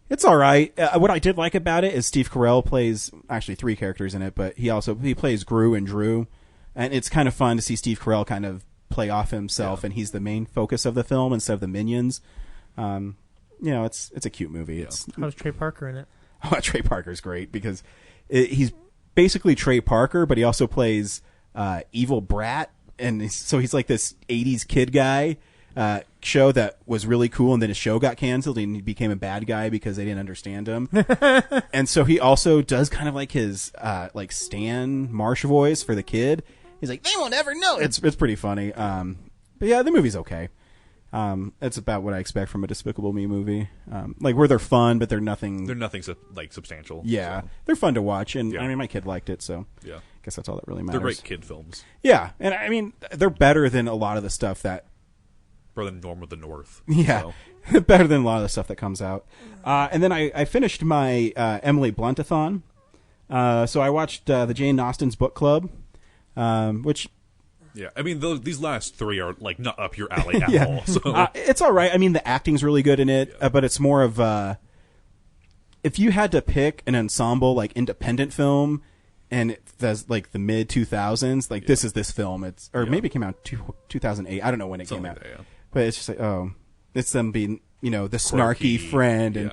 Speaker 1: It's all right. What I did like about it is Steve Carell plays actually 3 characters in it, but he plays Gru and Drew, and it's kind of fun to see Steve Carell kind of play off himself, and he's the main focus of the film instead of the minions. It's a cute movie.
Speaker 7: Yeah. How's Trey Parker in it?
Speaker 1: Oh, Trey Parker's great because he's basically Trey Parker, but he also plays evil brat, and so he's like this 80s kid guy. Show that was really cool, and then his show got canceled and he became a bad guy because they didn't understand him. And so he also does kind of like his like Stan Marsh voice for the kid. He's like, they won't ever know. It's pretty funny. But yeah, the movie's okay. It's about what I expect from a Despicable Me movie. Like where they're fun, but they're nothing
Speaker 6: substantial.
Speaker 1: Yeah, so. They're fun to watch, and I mean my kid liked it, so I guess that's all that really matters.
Speaker 6: They're great kid films.
Speaker 1: Yeah, and I mean they're better than a lot of the stuff that.
Speaker 6: Better than Norm of the North.
Speaker 1: Yeah, so. Better than a lot of the stuff that comes out. And then I finished my Emily Blunt-a-thon. So I watched the Jane Austen's book club, which...
Speaker 6: Yeah, I mean, these last 3 are like not up your alley at all. So.
Speaker 1: It's all right. I mean, the acting's really good in it, but it's more of... if you had to pick an ensemble, like, independent film... And it's like the mid 2000s, like this is this film. Maybe it came out 2008. I don't know when it came out. But it's just like, it's them being, the snarky friend and,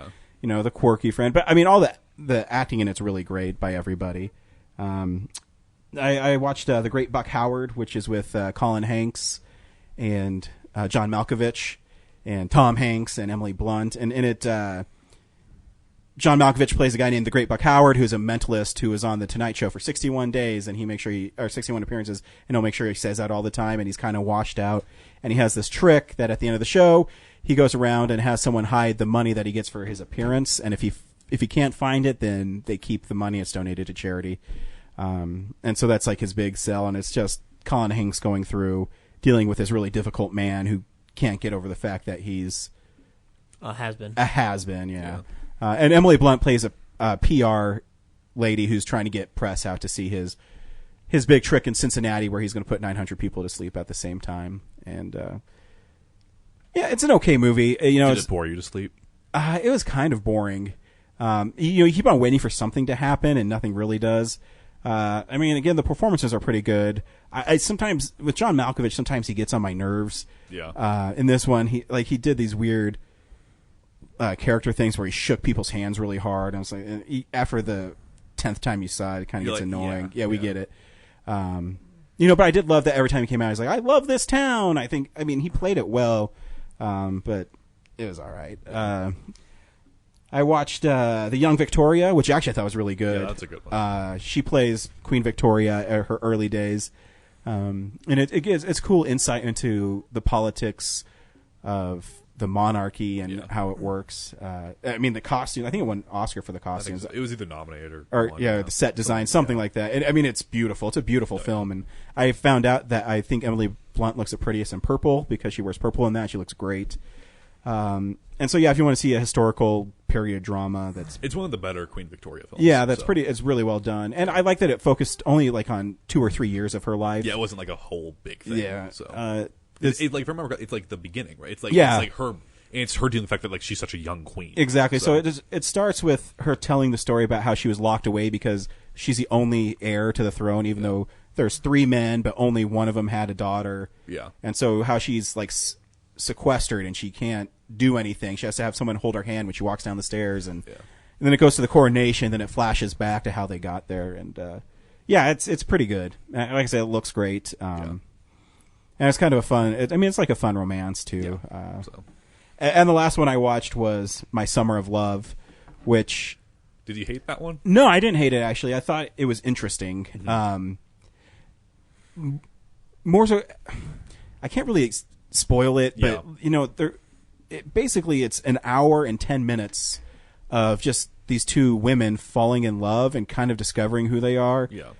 Speaker 1: the quirky friend. But I mean, all the acting in it's really great by everybody. I watched The Great Buck Howard, which is with Colin Hanks and John Malkovich. and Tom Hanks and Emily Blunt, and in it, John Malkovich plays a guy named the Great Buck Howard, who's a mentalist who is on the Tonight Show for 61 days, and he makes sure or 61 appearances, and he'll make sure he says that all the time, and he's kind of washed out, and he has this trick that at the end of the show, he goes around and has someone hide the money that he gets for his appearance, and if he can't find it, then they keep the money. It's donated to charity. And so that's like his big sell, and it's just Colin Hanks going through dealing with this really difficult man who can't get over the fact that he's
Speaker 7: a has-been.
Speaker 1: A has-been, yeah. And Emily Blunt plays a PR lady who's trying to get press out to see his big trick in Cincinnati where he's going to put 900 people to sleep at the same time. And yeah, it's an okay movie. You know,
Speaker 6: Did it bore you to sleep?
Speaker 1: It was kind of boring. You keep on waiting for something to happen, and nothing really does. I mean, again, the performances are pretty good. I sometimes with John Malkovich, sometimes he gets on my nerves.
Speaker 6: Yeah.
Speaker 1: In this one, he did these weird character things where he shook people's hands really hard. And I was like, after the 10th time you saw it, it kind of gets annoying. Yeah, we get it. But I did love that every time he came out, I was like, I love this town. I mean, he played it well, but it was all right. I watched The Young Victoria, which actually I thought was really good.
Speaker 6: Yeah, that's a good one.
Speaker 1: She plays Queen Victoria at her early days, and it's cool insight into the politics of the monarchy and how it works. I mean, the costume. I think it won an Oscar for the costumes.
Speaker 6: It was either nominated
Speaker 1: or the set design, something like that. And, I mean, it's beautiful. It's a beautiful film, and I found out that I think Emily Blunt looks the prettiest in purple because she wears purple in that. She looks great. And so, if you want to see a historical period drama, it's one
Speaker 6: of the better Queen Victoria films.
Speaker 1: Yeah, it's really well done, and I like that it focused only like on 2 or 3 years of her life.
Speaker 6: Yeah, it wasn't like a whole big thing.
Speaker 1: Yeah,
Speaker 6: so it's like, if I remember, it's like the beginning, right? It's like her. And it's her dealing with the fact that like she's such a young queen.
Speaker 1: Exactly. So it starts with her telling the story about how she was locked away because she's the only heir to the throne, even though there's 3 men, but only one of them had a daughter.
Speaker 6: Yeah.
Speaker 1: And so how she's like sequestered and she can't do anything. She has to have someone hold her hand when she walks down the stairs, and then it goes to the coronation. Then it flashes back to how they got there, and it's pretty good. Like I said, it looks great. And it's kind of a fun. It's like a fun romance too.
Speaker 6: Yeah.
Speaker 1: And the last one I watched was My Summer of Love, which...
Speaker 6: Did you hate that one?
Speaker 1: No, I didn't hate it, actually. I thought it was interesting.
Speaker 6: Mm-hmm.
Speaker 1: More so... I can't really spoil it, but, basically it's an hour and 10 minutes of just these 2 women falling in love and kind of discovering who they are.
Speaker 6: Yeah.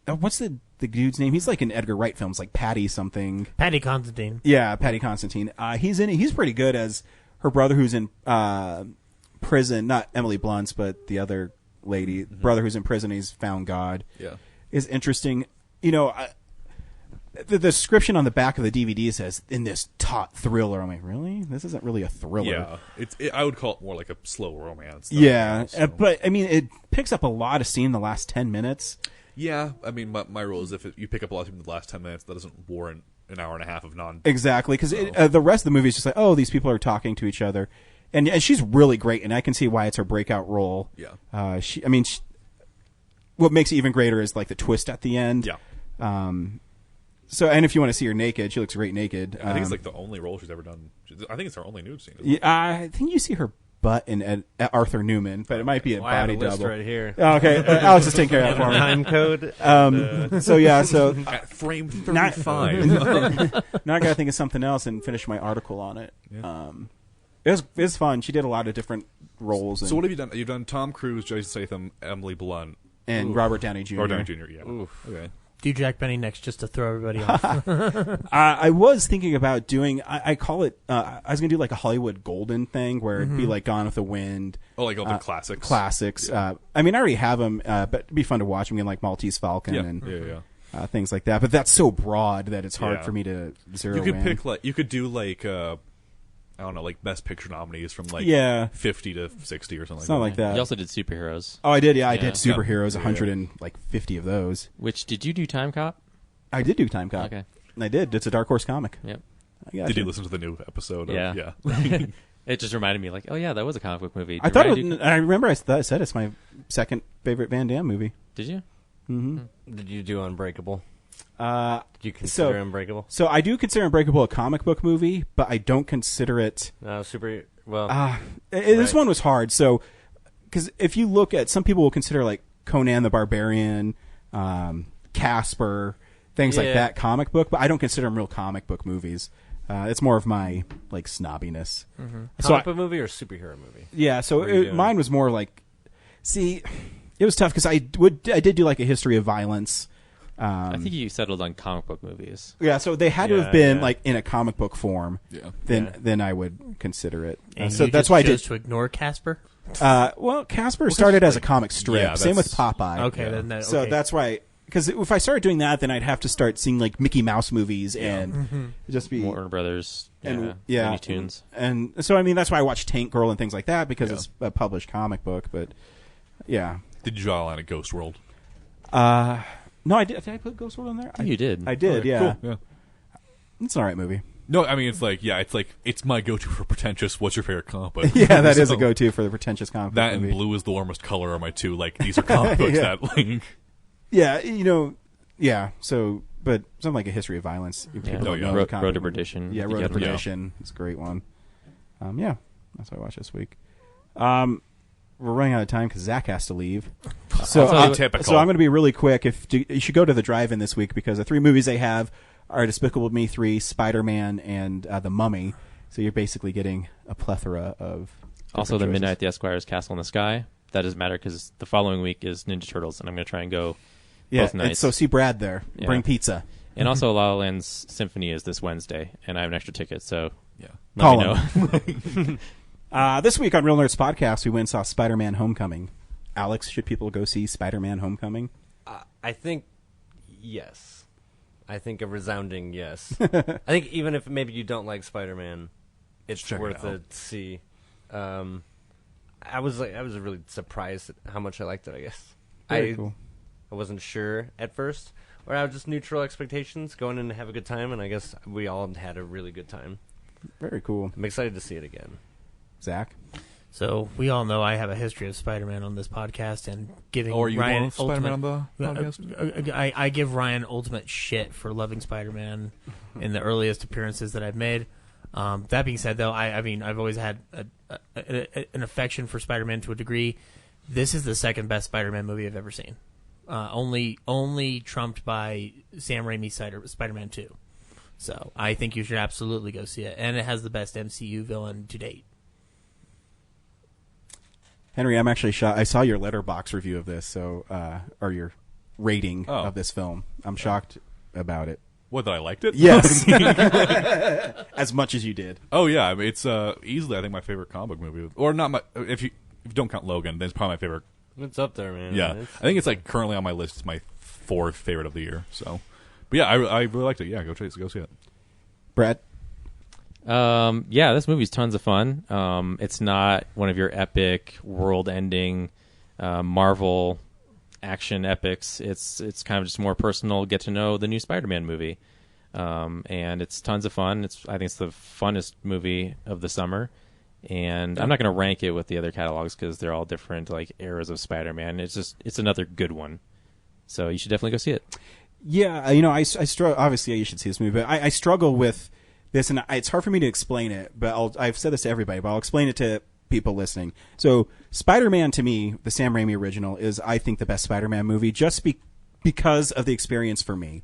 Speaker 1: What's the dude's name? He's like in Edgar Wright films, like Patty something.
Speaker 7: Patty Considine.
Speaker 1: Yeah, Patty Considine. He's in it. He's pretty good as her brother who's in prison. Not Emily Blunt's, but the other lady. Mm-hmm. Brother who's in prison. He's found God.
Speaker 6: Yeah,
Speaker 1: is interesting. The description on the back of the DVD says in this taut thriller. I'm like, really? This isn't really a thriller.
Speaker 6: Yeah, I would call it more like a slow romance.
Speaker 1: Yeah, but I mean, it picks up a lot of steam in the last 10 minutes.
Speaker 6: Yeah, I mean, my rule is if you pick up a lot of in the last 10 minutes, that doesn't warrant an hour and a half of non.
Speaker 1: Exactly, because the rest of the movie is just like, oh, these people are talking to each other, and she's really great, and I can see why it's her breakout role.
Speaker 6: Yeah.
Speaker 1: What makes it even greater is like the twist at the end.
Speaker 6: Yeah.
Speaker 1: So, and if you want to see her naked, she looks great naked.
Speaker 6: I think it's like the only role she's ever done. I think it's her only nude scene.
Speaker 1: Yeah, I think you see her butt in Arthur Newman, but it might be a body double.
Speaker 4: I have a list right here.
Speaker 1: Okay, Alex is taking care of that for me.
Speaker 4: Time code.
Speaker 6: At frame 35.
Speaker 1: Now I gotta think of something else and finish my article on it.
Speaker 6: Yeah.
Speaker 1: It was fun. She did a lot of different roles.
Speaker 6: So what have you done? You've done Tom Cruise, Jason Statham, Emily Blunt,
Speaker 1: and Robert Downey Jr.
Speaker 6: Robert Downey Jr. Yeah.
Speaker 4: Oof.
Speaker 6: Okay.
Speaker 7: Do Jack Benny next just to throw everybody off.
Speaker 1: I was thinking about doing. I call it. I was gonna do like a Hollywood Golden thing where it'd be like Gone with the Wind.
Speaker 6: Oh, like all the classics.
Speaker 1: Classics.
Speaker 6: Yeah.
Speaker 1: I mean, I already have them, but it'd be fun to watch them in like Maltese Falcon and things like that. But that's so broad that it's hard for me to zero.
Speaker 6: You could
Speaker 1: in.
Speaker 6: pick like you could do like I don't know, like Best Picture nominees from like 50 to 60 or something.
Speaker 1: Like that.
Speaker 5: You also did superheroes.
Speaker 1: Oh, I did. Yeah, I did superheroes. 150 of those.
Speaker 5: Which did you do Time Cop?
Speaker 1: I did do Time Cop.
Speaker 5: Okay,
Speaker 1: I did. It's a Dark Horse comic.
Speaker 5: Yep.
Speaker 6: Did you listen to the new episode?
Speaker 5: Yeah. It just reminded me, like, oh yeah, that was a comic book movie.
Speaker 1: I thought. I remember I said it's my second favorite Van Damme movie.
Speaker 5: Did you?
Speaker 1: Mm-hmm.
Speaker 4: Did you do Unbreakable? Do you consider Unbreakable?
Speaker 1: So I do consider Unbreakable a comic book movie, but I don't consider it.
Speaker 4: Super. Well,
Speaker 1: This one was hard. So, because if you look at, some people will consider like Conan the Barbarian, Casper, things like that comic book, but I don't consider them real comic book movies. It's more of my like snobbiness.
Speaker 4: comic book movie or superhero movie?
Speaker 1: Yeah, so
Speaker 4: What are you doing?
Speaker 1: mine was more like, see, it was tough because I did do like a history of violence.
Speaker 5: I think you settled on comic book movies.
Speaker 1: Yeah, so they had to have been like in a comic book form.
Speaker 6: Yeah.
Speaker 1: Then I would consider it.
Speaker 7: And
Speaker 1: So
Speaker 7: you
Speaker 1: that's
Speaker 7: just
Speaker 1: why I
Speaker 7: chose
Speaker 1: did.
Speaker 7: to ignore Casper.
Speaker 1: Well, Casper started as a comic strip.
Speaker 6: Yeah,
Speaker 1: Same with
Speaker 6: that's-
Speaker 1: Popeye.
Speaker 7: Okay, then that,
Speaker 1: So
Speaker 7: okay.
Speaker 1: that's why. Because if I started doing that, then I'd have to start seeing like Mickey Mouse movies and just be
Speaker 5: Warner Brothers,
Speaker 1: and
Speaker 5: Looney Tunes.
Speaker 1: And so I mean that's why I watch Tank Girl and things like that because it's a published comic book. But yeah,
Speaker 6: Did you draw a line at Ghost World?
Speaker 1: no, I did. Did I put Ghost World in there?
Speaker 5: You did.
Speaker 1: I did.
Speaker 6: Okay,
Speaker 1: Yeah,
Speaker 6: Cool. Yeah.
Speaker 1: it's an alright movie.
Speaker 6: No, I mean it's my go-to for pretentious. What's your favorite comic book?
Speaker 1: Yeah, that is
Speaker 6: So,
Speaker 1: a go-to for the pretentious comic book
Speaker 6: That and
Speaker 1: movie.
Speaker 6: blue is the warmest color are my two. Like these are comic books
Speaker 1: Yeah.
Speaker 6: that like.
Speaker 1: Yeah, yeah. So, but something like A History of Violence. People
Speaker 5: Yeah.
Speaker 1: don't
Speaker 6: Oh, yeah.
Speaker 1: know
Speaker 5: Road
Speaker 1: the comic
Speaker 5: to
Speaker 1: book.
Speaker 5: Perdition.
Speaker 1: Yeah,
Speaker 5: You
Speaker 1: Road to
Speaker 5: get them.
Speaker 1: Perdition. It's a great one. Yeah, that's what I watched this week. We're running out of time because Zach has to leave. So,
Speaker 6: Typical.
Speaker 1: so I'm going to be really quick. You should go to the drive-in this week because the 3 movies they have are Despicable Me 3, Spider-Man, and The Mummy. So you're basically getting a plethora of.
Speaker 5: Also, the
Speaker 1: different
Speaker 5: Midnight
Speaker 1: choices.
Speaker 5: at the Esquire's Castle in the Sky. That doesn't matter because the following week is Ninja Turtles, and I'm going to try and go
Speaker 1: Yeah,
Speaker 5: both
Speaker 1: and
Speaker 5: nights.
Speaker 1: so see Brad there.
Speaker 5: Yeah.
Speaker 1: Bring pizza.
Speaker 5: And also, La La Land's Symphony is this Wednesday, and I have an extra ticket, so
Speaker 6: Yeah.
Speaker 5: let
Speaker 1: Call
Speaker 5: me know.
Speaker 1: This week on Real Nerds Podcast, we went and saw Spider-Man Homecoming. Alex, should people go see Spider-Man Homecoming?
Speaker 4: I think yes. I think a resounding yes. I think even if maybe you don't like Spider-Man, it's
Speaker 6: Check it
Speaker 4: worth
Speaker 6: out.
Speaker 4: it to see. I was really surprised at how much I liked it. I guess
Speaker 1: Very cool.
Speaker 4: I wasn't sure at first, or I had just neutral expectations, going in to have a good time, and I guess we all had a really good time.
Speaker 1: Very cool.
Speaker 4: I'm excited to see it again.
Speaker 1: Zach?
Speaker 7: So we all know I have a history of Spider-Man on this podcast and giving
Speaker 6: Oh, are you
Speaker 7: Ryan
Speaker 6: more Spider-Man on
Speaker 7: ultimate-
Speaker 6: the podcast?
Speaker 7: I give Ryan ultimate shit for loving Spider-Man in the earliest appearances that I've made. That being said, though, I mean I've always had an affection for Spider-Man to a degree. This is the second best Spider-Man movie I've ever seen. Only trumped by Sam Raimi's Spider-Man 2. So I think you should absolutely go see it, and it has the best MCU villain to date.
Speaker 1: Henry, I'm actually shocked. I saw your Letterboxd review of this, so or your rating
Speaker 6: Oh.
Speaker 1: of this film. I'm shocked about it.
Speaker 6: What, that I liked it?
Speaker 1: Yes, as much as you did.
Speaker 6: Oh yeah, I mean, it's easily I think my favorite comic book movie, or not my. If you don't count Logan, then it's probably my favorite.
Speaker 4: It's up there, man.
Speaker 6: Yeah, I think it's like currently on my list. It's my 4th favorite of the year. So, but yeah, I really liked it. Yeah, go see it.
Speaker 1: Brad?
Speaker 5: Yeah, this movie's tons of fun. It's not one of your epic, world-ending Marvel action epics. It's kind of just more personal. Get to know the new Spider-Man movie, and it's tons of fun. I think it's the funnest movie of the summer. And I'm not going to rank it with the other catalogs because they're all different like eras of Spider-Man. It's another good one. So you should definitely go see it.
Speaker 1: Yeah, I struggle. Obviously, you should see this movie, but I struggle with this, and it's hard for me to explain it. But I've said this to everybody, but I'll explain it to people listening. So, Spider-Man to me, the Sam Raimi original, is I think the best Spider-Man movie, just because of the experience for me.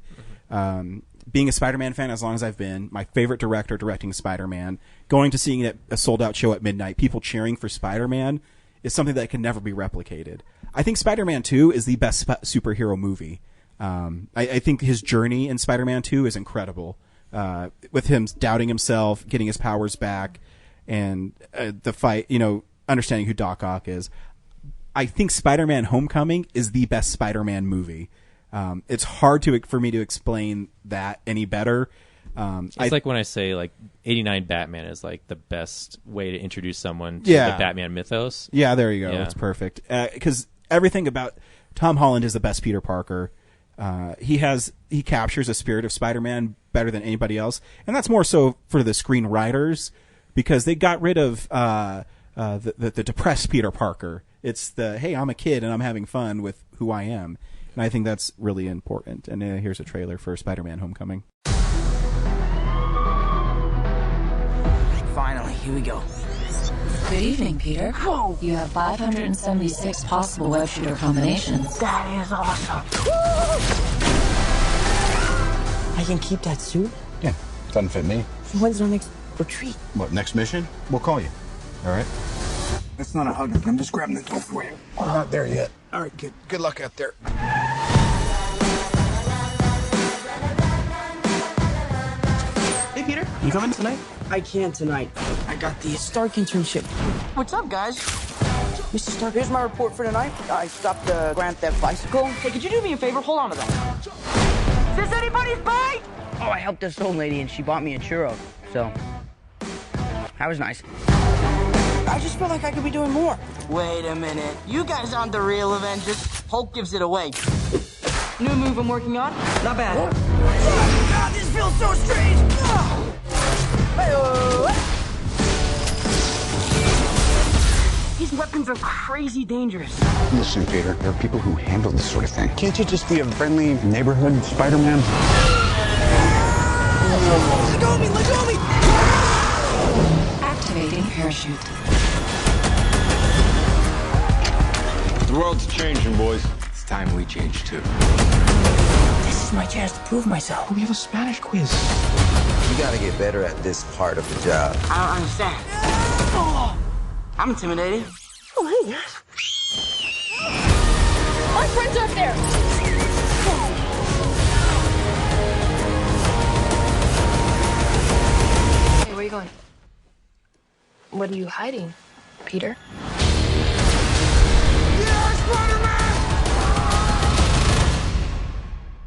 Speaker 1: Being a Spider-Man fan as long as I've been, my favorite director directing Spider-Man, going to seeing it a sold-out show at midnight, people cheering for Spider-Man, is something that can never be replicated. I think Spider-Man 2 is the best superhero movie. I think his journey in Spider-Man 2 is incredible. With him doubting himself, getting his powers back, and the fight, understanding who Doc Ock is. I think Spider-Man Homecoming is the best Spider-Man movie. It's hard for me to explain that any better.
Speaker 5: It's like when I say like 89 Batman is like the best way to introduce someone to
Speaker 1: Yeah.
Speaker 5: the Batman mythos.
Speaker 1: Yeah, there you go.
Speaker 5: Yeah.
Speaker 1: It's perfect. Because everything about Tom Holland is the best Peter Parker. He captures the spirit of Spider-Man better than anybody else, and that's more so for the screenwriters because they got rid of the depressed Peter Parker. It's the hey, I'm a kid and I'm having fun with who I am. And And I think that's really important. And here's a trailer for Spider-Man Homecoming.
Speaker 9: Finally, here we go.
Speaker 10: Good evening, Peter.
Speaker 9: Whoa!
Speaker 10: You have 576 possible web shooter combinations.
Speaker 9: That is awesome. I can keep that suit?
Speaker 11: Yeah, doesn't fit me.
Speaker 9: When's our next retreat?
Speaker 11: What, next mission? We'll call you. All right?
Speaker 12: That's not a hug. I'm just grabbing the door for you.
Speaker 11: We're not there yet.
Speaker 12: All right, kid.
Speaker 11: Good luck out there.
Speaker 9: Hey, Peter. You coming tonight? I can tonight. I got the Stark internship. What's up, guys? Mr. Stark, here's my report for tonight. I stopped the Grand Theft bicycle. Hey, could you do me a favor? Hold on to that. Is this anybody's bike? Oh, I helped this old lady, and she bought me a churro. So, that was nice. I just feel like I could be doing more. Wait a minute. You guys aren't the real Avengers. Hulk gives it away. New move I'm working on? Not bad. God, this feels so strange. These weapons are crazy dangerous.
Speaker 12: Listen, Peter, there are people who handle this sort of thing. Can't you just be a friendly neighborhood Spider-Man?
Speaker 9: Let go of me! Let go of me!
Speaker 10: Activating parachute.
Speaker 12: The world's changing, boys. It's time we change, too.
Speaker 9: This is my chance to prove myself.
Speaker 12: We have a Spanish quiz.
Speaker 13: You gotta get better at this part of the job.
Speaker 9: I don't understand. I'm intimidated. Oh, hey, guys.
Speaker 14: My friends are up there! Hey, where are you going? What are you hiding, Peter?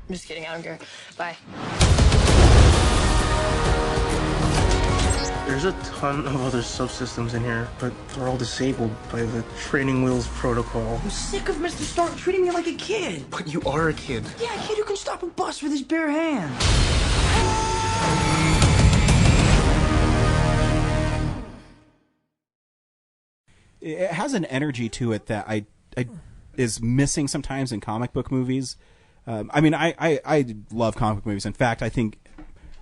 Speaker 14: I'm just kidding, I don't care. Bye.
Speaker 15: There's a ton of other subsystems in here, but they're all disabled by the training wheels protocol.
Speaker 9: I'm sick of Mr. Stark treating me like a kid.
Speaker 15: But you are a kid.
Speaker 9: Yeah, a kid who can stop a bus with his bare hands.
Speaker 1: It has an energy to it that I is missing sometimes in comic book movies. I mean, I love comic book movies. In fact, I think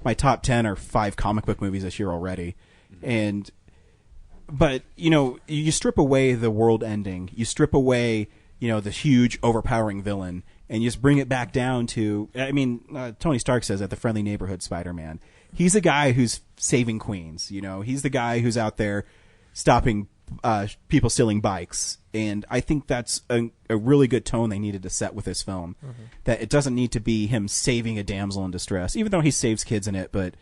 Speaker 1: my top 10 are 5 comic book movies this year already. But, you know, you strip away the world ending. You strip away, you know, the huge overpowering villain, and you just bring it back down to, I mean, Tony Stark says that the friendly neighborhood Spider-Man. He's the guy who's saving Queens, you know. He's the guy who's out there stopping people stealing bikes. And I think that's a really good tone they needed to set with this film. Mm-hmm. That it doesn't need to be him saving a damsel in distress, even though he saves kids in it, but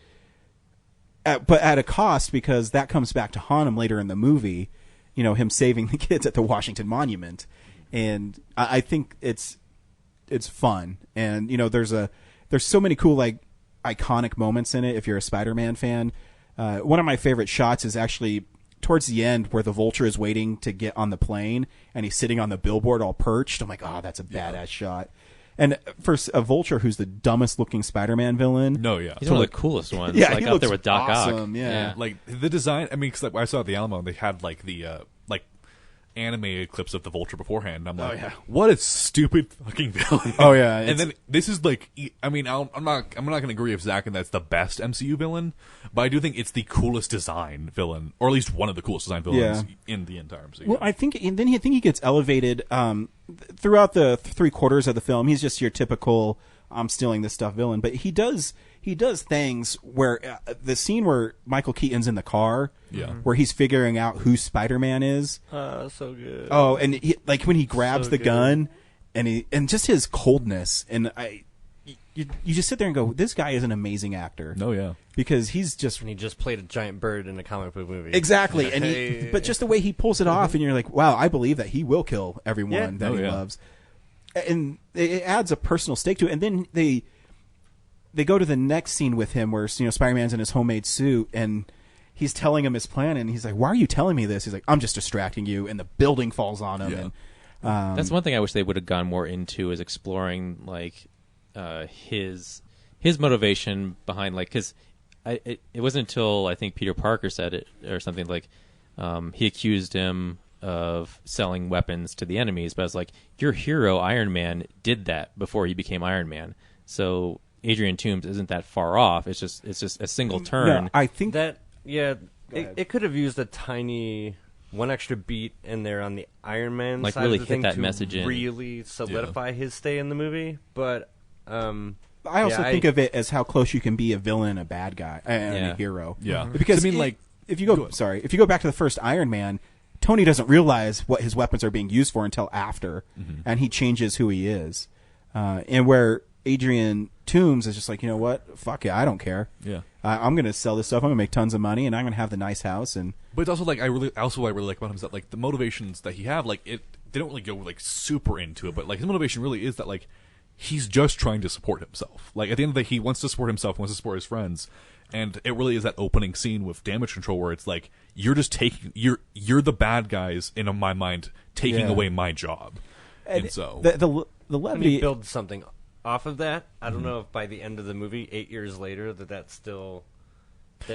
Speaker 1: at a cost, because that comes back to haunt him later in the movie, you know, him saving the kids at the Washington Monument. And I think it's fun. And, you know, there's so many cool, like, iconic moments in it if you're a Spider-Man fan. One of my favorite shots is actually towards the end where the Vulture is waiting to get on the plane and he's sitting on the billboard all perched. I'm like, oh, that's a badass shot. And for a Vulture who's the dumbest looking Spider-Man villain.
Speaker 6: No, yeah.
Speaker 5: He's one of the coolest ones.
Speaker 1: Yeah,
Speaker 5: like
Speaker 1: he
Speaker 5: out there
Speaker 1: looks
Speaker 5: with Doc
Speaker 1: awesome,
Speaker 5: Ock.
Speaker 1: Yeah.
Speaker 6: Like the design, I mean, because I saw at the Alamo, they had like the like animated clips of the Vulture beforehand. And I'm like, what a stupid fucking villain.
Speaker 1: Oh yeah.
Speaker 6: And then this is like, I mean, I'm not going to agree with Zach and that's the best MCU villain, but I do think it's the coolest design villain, or at least one of the coolest design villains in the entire MCU.
Speaker 1: Well, I think he gets elevated throughout the 3/4 of the film. He's just your typical I'm stealing this stuff villain, but he does things where the scene where Michael Keaton's in the car, where he's figuring out who Spider-Man is.
Speaker 4: So good.
Speaker 1: Oh, and he, like when he grabs the gun, and just his coldness, and you just sit there and go, this guy is an amazing actor.
Speaker 6: No, yeah,
Speaker 1: because he's just
Speaker 4: and he just played a giant bird in a comic book movie.
Speaker 1: Exactly, and but just the way he pulls it off, and you're like, wow, I believe that he will kill everyone that he loves. And it adds a personal stake to it. And then they go to the next scene with him where, you know, Spider-Man's in his homemade suit and he's telling him his plan, and he's like, why are you telling me this? He's like, I'm just distracting you, and the building falls on him. And
Speaker 5: that's one thing I wish they would have gone more into, is exploring like his motivation behind, like, because it wasn't until I think Peter Parker said it or something like he accused him of selling weapons to the enemies, but it's like your hero Iron Man did that before he became Iron Man. So Adrian Toomes isn't that far off. It's just a single turn.
Speaker 1: No, I think
Speaker 4: that it could have used a tiny one extra beat in there on the Iron Man
Speaker 5: like
Speaker 4: side
Speaker 5: really
Speaker 4: of the
Speaker 5: hit
Speaker 4: thing
Speaker 5: that
Speaker 4: to
Speaker 5: message in.
Speaker 4: really solidify his stay in the movie. But
Speaker 1: I also think of it as how close you can be a villain and a bad guy and a hero.
Speaker 6: Yeah.
Speaker 1: Because
Speaker 6: I mean, like,
Speaker 1: if you go back to the first Iron Man, Tony doesn't realize what his weapons are being used for until after, and he changes who he is. And where Adrian Toomes is just like, you know what, fuck it, I don't care.
Speaker 6: Yeah.
Speaker 1: I'm going to sell this stuff. I'm going to make tons of money, and I'm going to have the nice house. And
Speaker 6: but it's also like what I really like about him is that like the motivations that he have, like they don't really go like super into it, but like his motivation really is that like he's just trying to support himself. Like at the end of the day, he wants to support himself, wants to support his friends, and it really is that opening scene with Damage Control where it's like you're just taking you're the bad guys in my mind taking away my job, and so
Speaker 1: the levity
Speaker 4: build something off of that. I don't know if by the end of the movie, 8 years later, that's still.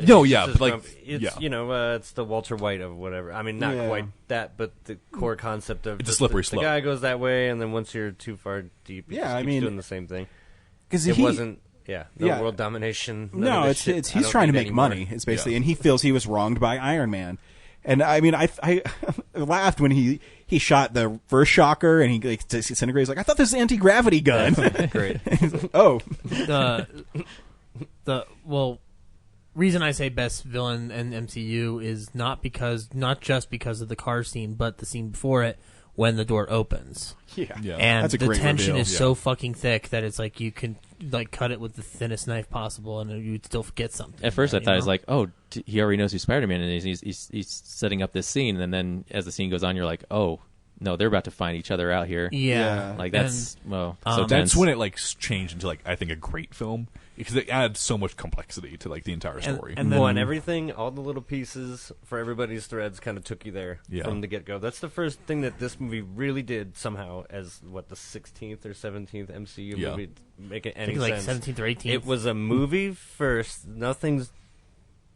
Speaker 6: No, yeah, but like,
Speaker 4: it's it's the Walter White of whatever. I mean, not quite that, but the core concept of
Speaker 6: it's a slippery
Speaker 4: slope. The guy goes that way, and then once you're too far deep, he just keeps doing the same thing.
Speaker 1: Because
Speaker 4: it wasn't, world domination.
Speaker 1: No, it's he's trying to make money. It's basically, and he feels he was wronged by Iron Man. And I mean, I laughed when he shot the first Shocker and he like disintegrates. Like I thought this was an anti-gravity gun.
Speaker 4: Great.
Speaker 1: Oh,
Speaker 7: reason I say best villain in MCU is not just because of the car scene, but the scene before it when the door opens.
Speaker 1: Yeah.
Speaker 7: And
Speaker 1: that's a
Speaker 7: the
Speaker 1: great
Speaker 7: tension
Speaker 1: reveal.
Speaker 7: is so fucking thick that it's like you can like cut it with the thinnest knife possible and you'd still get something.
Speaker 5: At first I thought it was like, oh, he already knows who Spider-Man is. He's setting up this scene, and then as the scene goes on, you're like, oh, no, they're about to find each other out here.
Speaker 7: Yeah.
Speaker 5: Like that's so
Speaker 6: that's
Speaker 5: tense.
Speaker 6: when it like changed into like I think a great film because it adds so much complexity to like the entire story.
Speaker 4: And then everything, all the little pieces for everybody's threads kind of took you there from the get-go. That's the first thing that this movie really did somehow as the 16th or 17th MCU movie make it any
Speaker 7: like
Speaker 4: sense.
Speaker 7: 17th or 18th.
Speaker 4: It was a movie first.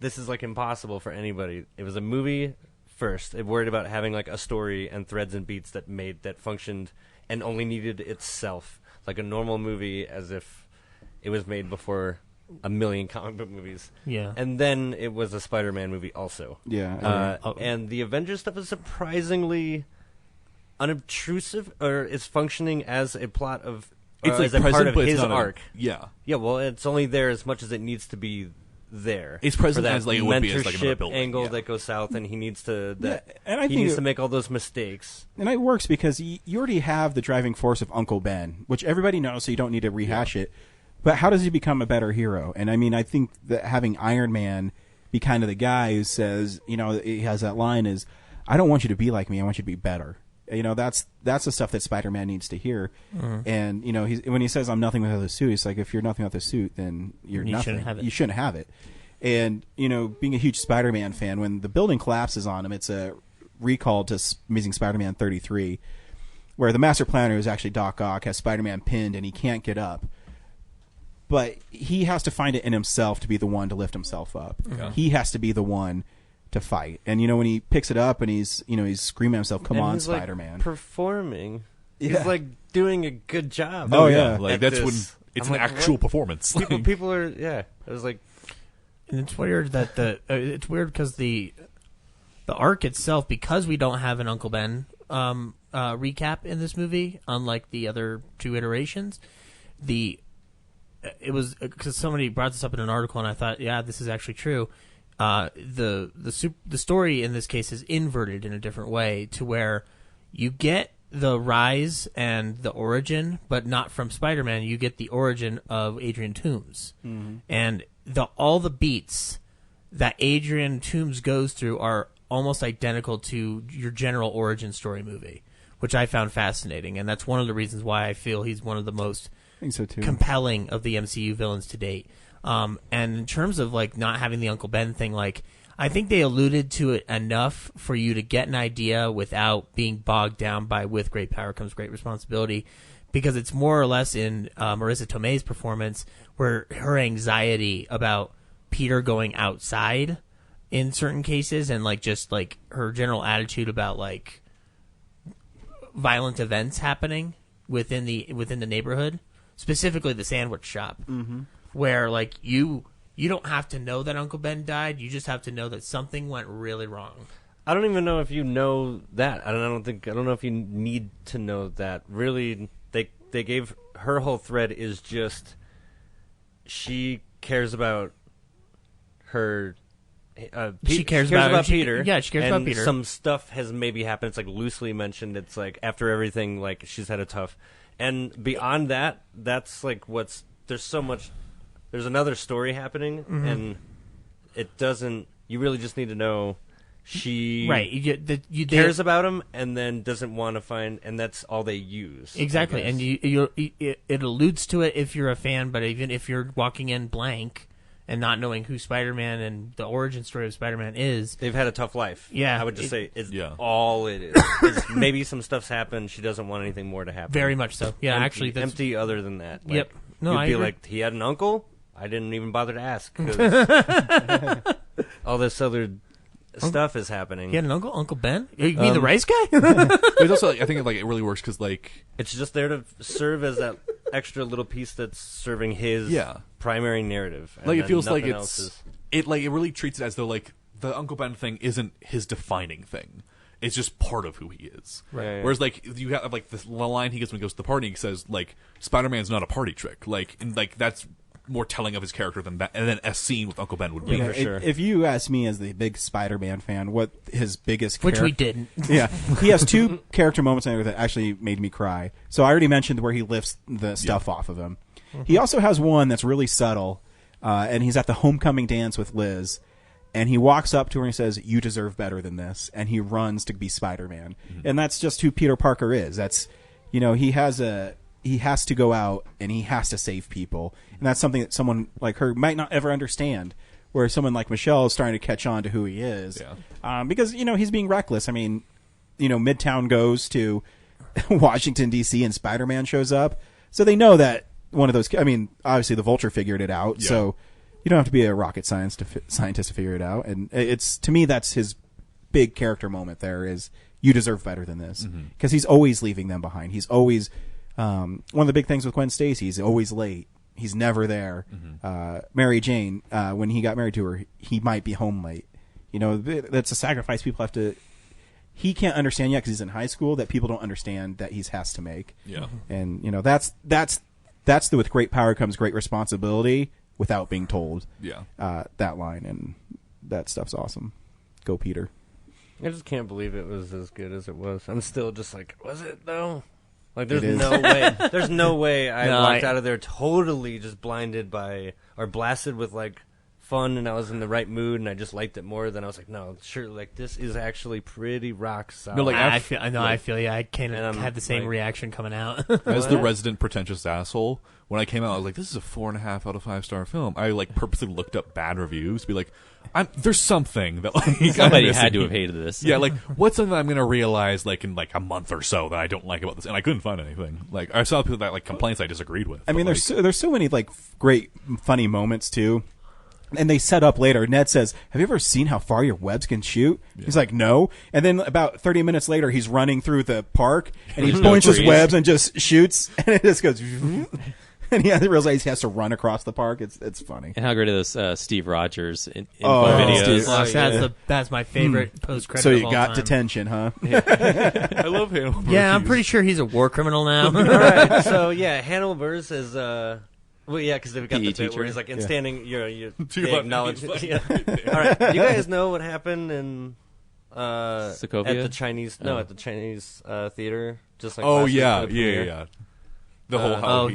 Speaker 4: This is like impossible for anybody. It was a movie first. It worried about having like a story and threads and beats that functioned and only needed itself, like a normal movie, as if it was made before a million comic book movies.
Speaker 7: Yeah.
Speaker 4: And then it was a Spider-Man movie also.
Speaker 1: Yeah.
Speaker 4: And the Avengers stuff is surprisingly unobtrusive, or is functioning as a plot of
Speaker 6: it's like
Speaker 4: as a
Speaker 6: present,
Speaker 4: part of
Speaker 6: but it's
Speaker 4: his
Speaker 6: not
Speaker 4: arc.
Speaker 6: Yeah.
Speaker 4: Well, it's only there as much as it needs to be there.
Speaker 6: It's present
Speaker 4: for that
Speaker 6: as like it would be as like another
Speaker 4: mentorship
Speaker 6: building.
Speaker 4: angle that goes south, and he needs to
Speaker 1: and I
Speaker 4: he
Speaker 1: think
Speaker 4: needs to make all those mistakes.
Speaker 1: And it works because you already have the driving force of Uncle Ben, which everybody knows, so you don't need to rehash it. But how does he become a better hero? And I mean, I think that having Iron Man be kind of the guy who says, he has that line is, I don't want you to be like me, I want you to be better. That's the stuff that Spider-Man needs to hear. And when he says I'm nothing without the suit, it's like if you're nothing without the suit, then you're nothing. You shouldn't have it. And being a huge Spider-Man fan, when the building collapses on him, it's a recall to Amazing Spider-Man 33, where the master planner, who's actually Doc Ock, has Spider-Man pinned and he can't get up. But he has to find it in himself to be the one to lift himself up.
Speaker 6: Yeah.
Speaker 1: He has to be the one to fight. And when he picks it up and he's screaming at himself, "Come
Speaker 4: And
Speaker 1: on,
Speaker 4: he's, like,
Speaker 1: Spider-Man!"
Speaker 4: Performing,
Speaker 1: Yeah.
Speaker 4: he's like doing a good job.
Speaker 1: Oh, yeah.
Speaker 6: Like
Speaker 4: at
Speaker 6: that's
Speaker 4: this.
Speaker 6: when it's
Speaker 4: I'm
Speaker 6: an
Speaker 4: like,
Speaker 6: actual
Speaker 4: what?
Speaker 6: performance.
Speaker 4: People are It was like,
Speaker 7: and it's weird that it's weird because the arc itself, because we don't have an Uncle Ben recap in this movie, unlike the other two iterations, it was because somebody brought this up in an article, and I thought, yeah, this is actually true. The story in this case is inverted in a different way, to where you get the rise and the origin, but not from Spider-Man. You get the origin of Adrian Toomes, and all the beats that Adrian Toomes goes through are almost identical to your general origin story movie, which I found fascinating, and that's one of the reasons why I feel he's one of the most
Speaker 1: I think so too.
Speaker 7: compelling of the MCU villains to date. And in terms of like not having the Uncle Ben thing, like I think they alluded to it enough for you to get an idea without being bogged down by "with great power comes great responsibility," because it's more or less in Marissa Tomei's performance where her anxiety about Peter going outside in certain cases, and like just like her general attitude about like violent events happening within the neighborhood, specifically the sandwich shop, where like you don't have to know that Uncle Ben died. You just have to know that something went really wrong.
Speaker 4: I don't even know if you know that. I don't know if you need to know that. Really, they gave her whole thread is just she cares about her.
Speaker 7: She cares about
Speaker 4: Peter.
Speaker 7: Yeah, she cares about Peter.
Speaker 4: Some stuff has maybe happened. It's like loosely mentioned. It's like after everything, like she's had a tough. And beyond that, that's like there's so much. There's another story happening, and it doesn't. You really just need to know she cares about him, and then doesn't want to find, and that's all they use.
Speaker 7: Exactly, and it alludes to it if you're a fan, but even if you're walking in blank and not knowing who Spider-Man and the origin story of Spider-Man is,
Speaker 4: they've had a tough life.
Speaker 7: Yeah,
Speaker 4: I would just say it's all it is. Maybe some stuff's happened. She doesn't want anything more to happen.
Speaker 7: Very much so. Yeah,
Speaker 4: empty,
Speaker 7: actually, that's
Speaker 4: empty. Other than that, like,
Speaker 7: yep. No,
Speaker 4: you'd
Speaker 7: I
Speaker 4: be
Speaker 7: agree.
Speaker 4: like, he had an uncle. I didn't even bother to ask. 'Cause all this other stuff is happening.
Speaker 7: He had an uncle, Uncle Ben. You mean the rice guy?
Speaker 6: But it's also, like, I think it really works because like
Speaker 4: it's just there to serve as that extra little piece that's serving his primary narrative. And
Speaker 6: like it feels like
Speaker 4: it's
Speaker 6: it really treats it as though like the Uncle Ben thing isn't his defining thing. It's just part of who he is.
Speaker 4: Right.
Speaker 6: Whereas like you have like the line he gets when he goes to the party, he says like Spider-Man's not a party trick. Like and like that's more telling of his character than that, and then a scene with Uncle Ben would be.
Speaker 1: Yeah, for sure. If you ask me as the big Spider-Man fan, what his biggest
Speaker 7: which we didn't.
Speaker 1: Yeah, he has two character moments in there that actually made me cry. So I already mentioned where he lifts the stuff off of him. He also has one that's really subtle, and he's at the homecoming dance with Liz, and he walks up to her and he says, "You deserve better than this," and he runs to be Spider-Man, and that's just who Peter Parker is. That's he has to go out and he has to save people. And that's something that someone like her might not ever understand, where someone like Michelle is starting to catch on to who he is. Yeah. Because, he's being reckless. I mean, Midtown goes to Washington, D.C. and Spider-Man shows up. So they know that one of those, obviously the Vulture figured it out. Yeah. So you don't have to be a rocket scientist to figure it out. And to me, that's his big character moment there is you deserve better than this. Because he's always leaving them behind. He's always... one of the big things with Gwen Stacy, he's always late. He's never there. Mary Jane, when he got married to her, he might be home late. That's a sacrifice people have to... He can't understand yet because he's in high school that people don't understand that he has to make.
Speaker 6: Yeah.
Speaker 1: And, that's with great power comes great responsibility without being told.
Speaker 6: Yeah.
Speaker 1: That line, and that stuff's awesome. Go, Peter.
Speaker 4: I just can't believe it was as good as it was. I'm still just like, was it though? Like, there's no way. There's no way I walked out of there totally just blinded by or blasted with like fun, and I was in the right mood, and I just liked it more. Then I was like, no, sure, like this is actually pretty rock solid.
Speaker 7: No, like I feel you. I kind of had the same reaction coming out.
Speaker 6: As the resident pretentious asshole, when I came out, I was like, this is a 4.5 out of 5-star film. I like purposely looked up bad reviews to be like, there's something that like
Speaker 5: somebody had to have hated this.
Speaker 6: Yeah, like what's something that I'm gonna realize like in like a month or so that I don't like about this, and I couldn't find anything. Like I saw people that like complaints I disagreed with.
Speaker 1: I mean, there's so many like great funny moments too. And they set up later. Ned says, "Have you ever seen how far your webs can shoot?" Yeah. He's like, "No." And then about 30 minutes later, he's running through the park and he points his webs and just shoots, and it just goes. And he realizes he has to run across the park. It's funny.
Speaker 5: And how great are those Steve Rogers videos?
Speaker 7: That's my favorite post credit.
Speaker 1: So you
Speaker 7: of all
Speaker 1: got
Speaker 7: time.
Speaker 1: detention, huh?
Speaker 6: I love Hannibal Buress.
Speaker 7: Yeah, I'm pretty sure he's a war criminal now.
Speaker 4: All right, so yeah, Hannibal Buress is. Well, yeah, because they've got the bit where he's like, standing, they acknowledge. Yeah. All right, you guys know what happened in
Speaker 5: Sokovia?
Speaker 4: at the Chinese at the Chinese theater, just like
Speaker 6: oh
Speaker 4: last
Speaker 6: yeah,
Speaker 4: week
Speaker 6: yeah. The whole how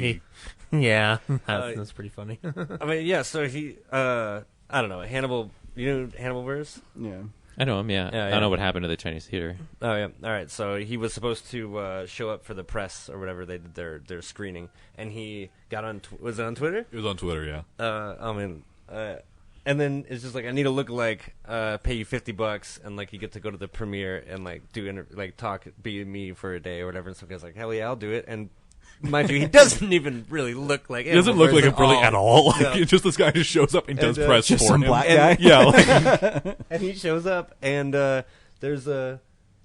Speaker 7: yeah, that's pretty funny.
Speaker 4: I mean, yeah. So he, I don't know, Hannibal. You know Hannibal Buress?
Speaker 1: Yeah.
Speaker 5: I know him, yeah. I don't know what happened to the Chinese theater.
Speaker 4: Oh, yeah. All right. So he was supposed to show up for the press or whatever they did their screening, and he got on. Was it on Twitter?
Speaker 6: It was on Twitter, yeah.
Speaker 4: And then it's just like, I need a lookalike, pay you $50, and like you get to go to the premiere and like do talk, be me for a day or whatever. And some guy's like, hell yeah, I'll do it. And Mind you, he doesn't even really look like
Speaker 6: He doesn't look like a Brilliant at all. Like,
Speaker 4: No.
Speaker 6: it's just this guy just shows up and does press
Speaker 1: just
Speaker 6: for
Speaker 1: some
Speaker 6: him.
Speaker 1: black
Speaker 6: And-
Speaker 1: guy.
Speaker 6: Yeah. Like,
Speaker 4: and he shows up, and there's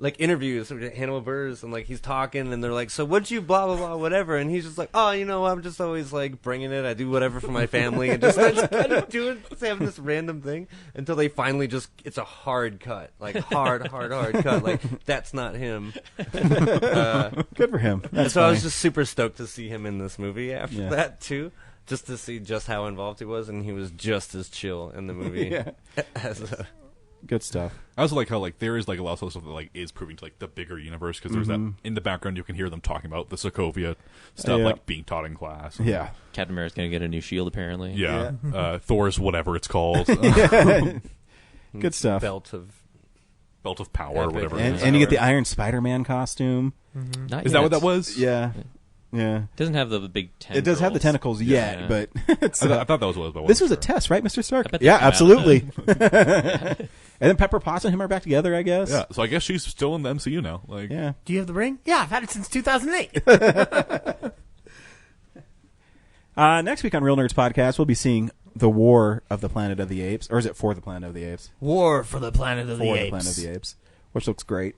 Speaker 4: like interviews with Hannibal Buress, and like he's talking, and they're like, "So what'd you blah blah blah whatever?" And he's just like, "Oh, you know, I'm just always like bringing it. I do whatever for my family, and just starts kind of having this random thing until they finally it's a hard cut, like hard cut. Like that's not him."
Speaker 1: Good for him. That's
Speaker 4: so I was
Speaker 1: funny.
Speaker 4: just super stoked to see him in this movie after
Speaker 1: Yeah.
Speaker 4: that too. Just to see just how involved he was, and he was just as chill in the movie
Speaker 1: Yeah.
Speaker 4: as
Speaker 1: Good stuff.
Speaker 6: I also like how like there is like a lot of stuff that like is proving to like the bigger universe because there's that in the background you can hear them talking about the Sokovia stuff
Speaker 1: Yeah.
Speaker 6: like being taught in class.
Speaker 1: Yeah.
Speaker 5: Captain America's going to get a new shield, apparently.
Speaker 6: Yeah. Thor's whatever it's called.
Speaker 1: Good stuff.
Speaker 4: belt of
Speaker 6: Power or whatever. it
Speaker 1: And,
Speaker 6: is.
Speaker 1: and you get the Iron Spider-Man costume.
Speaker 5: Not
Speaker 6: Is that
Speaker 5: yet.
Speaker 6: what that was?
Speaker 1: Yeah. Yeah.
Speaker 5: It doesn't have the big tentacles.
Speaker 1: It does have the tentacles yet,
Speaker 5: Yeah.
Speaker 1: but it's,
Speaker 6: I thought that was what it was. But I
Speaker 1: this was
Speaker 6: wasn't
Speaker 1: a
Speaker 6: sure.
Speaker 1: test, right, Mr. Stark?
Speaker 5: I bet
Speaker 1: Yeah,
Speaker 5: they come out
Speaker 1: absolutely. And then Pepper Potts and him are back together, I guess.
Speaker 6: Yeah, so I guess she's still in the MCU now. Like,
Speaker 1: Yeah.
Speaker 7: Do you have the ring? Yeah, I've had it since 2008.
Speaker 1: Next week on Real Nerds Podcast, we'll be seeing The War of the Planet of the Apes. Or is it For the Planet of the Apes?
Speaker 7: War for the Planet of the
Speaker 1: For
Speaker 7: Apes.
Speaker 1: the Planet of the Apes, which looks great.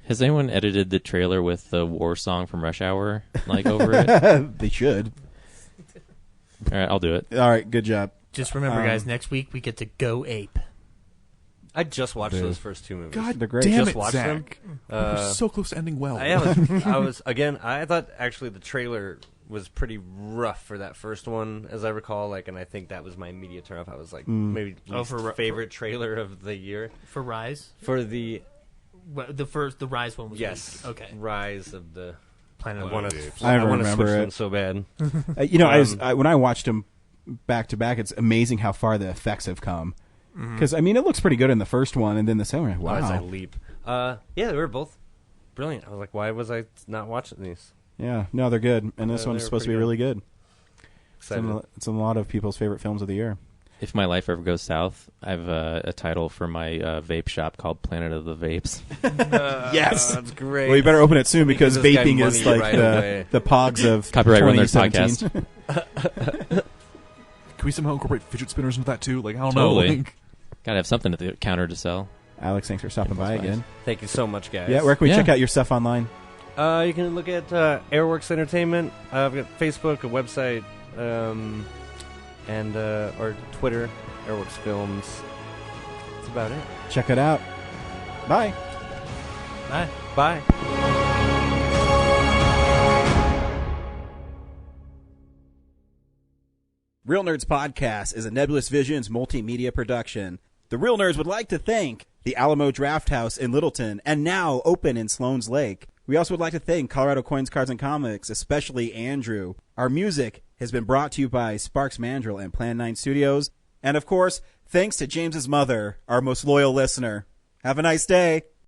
Speaker 5: Has anyone edited the trailer with the war song from Rush Hour like over it?
Speaker 1: They should.
Speaker 5: All right, I'll do it.
Speaker 1: All right, good job.
Speaker 7: Just remember, guys, next week we get to go ape.
Speaker 4: I just watched
Speaker 1: Dude.
Speaker 4: those first two movies.
Speaker 1: God, they're great.
Speaker 6: Damn
Speaker 4: just
Speaker 6: it,
Speaker 4: watched
Speaker 6: Zach.
Speaker 4: them.
Speaker 6: We're so close to ending well.
Speaker 4: I was again. I thought actually the trailer was pretty rough for that first one, as I recall. Like, and I think that was my immediate turn off. I was like, maybe least favorite trailer of the year
Speaker 7: For Rise?
Speaker 4: for the
Speaker 7: The Rise one was
Speaker 4: yes,
Speaker 7: weak. Okay.
Speaker 4: Rise of the
Speaker 7: Planet of
Speaker 4: I want
Speaker 6: the
Speaker 4: to.
Speaker 6: Apes.
Speaker 1: I
Speaker 4: I want to
Speaker 1: remember
Speaker 4: switch
Speaker 1: it.
Speaker 4: them so bad.
Speaker 1: When I watched them back to back, it's amazing how far the effects have come. Because I mean, it looks pretty good in the first one, and then the second one,
Speaker 4: As I
Speaker 1: wow,
Speaker 4: leap. Yeah, they were both brilliant. I was like, why was I not watching these?
Speaker 1: yeah, no, they're good, and this
Speaker 4: They
Speaker 1: one's
Speaker 4: were
Speaker 1: supposed to be
Speaker 4: pretty
Speaker 1: really good.
Speaker 4: Excited.
Speaker 1: It's in a lot of people's favorite films of the year.
Speaker 5: If my life ever goes south, I have a title for my vape shop called Planet of the Vapes.
Speaker 1: Yes,
Speaker 4: that's great.
Speaker 1: Well, you better open it soon because
Speaker 4: Give this guy
Speaker 1: vaping is
Speaker 4: money
Speaker 1: like
Speaker 4: right away.
Speaker 1: the pogs of
Speaker 5: Copyright Real Nerds
Speaker 1: 2017.
Speaker 5: Podcast.
Speaker 6: Can we somehow incorporate fidget spinners into that too? Like, I don't
Speaker 5: Totally.
Speaker 6: know. Like,
Speaker 5: Gotta have something at the counter to sell.
Speaker 1: Alex, thanks for stopping by
Speaker 5: That's
Speaker 1: again.
Speaker 4: Thank you so much, guys.
Speaker 1: Yeah, where can we
Speaker 5: Yeah.
Speaker 1: check out your stuff online?
Speaker 4: You can look at Airworks Entertainment. I've got Facebook, a website, and or Twitter, Airworks Films. That's about it.
Speaker 1: Check it out. Bye.
Speaker 7: Bye.
Speaker 4: Bye.
Speaker 1: Real Nerds Podcast is a Nebulous Visions multimedia production. The Real Nerds would like to thank the Alamo Drafthouse in Littleton and now open in Sloan's Lake. We also would like to thank Colorado Coins, Cards, and Comics, especially Andrew. Our music has been brought to you by Sparks Mandrill and Plan 9 Studios. And of course, thanks to James's mother, our most loyal listener. Have a nice day.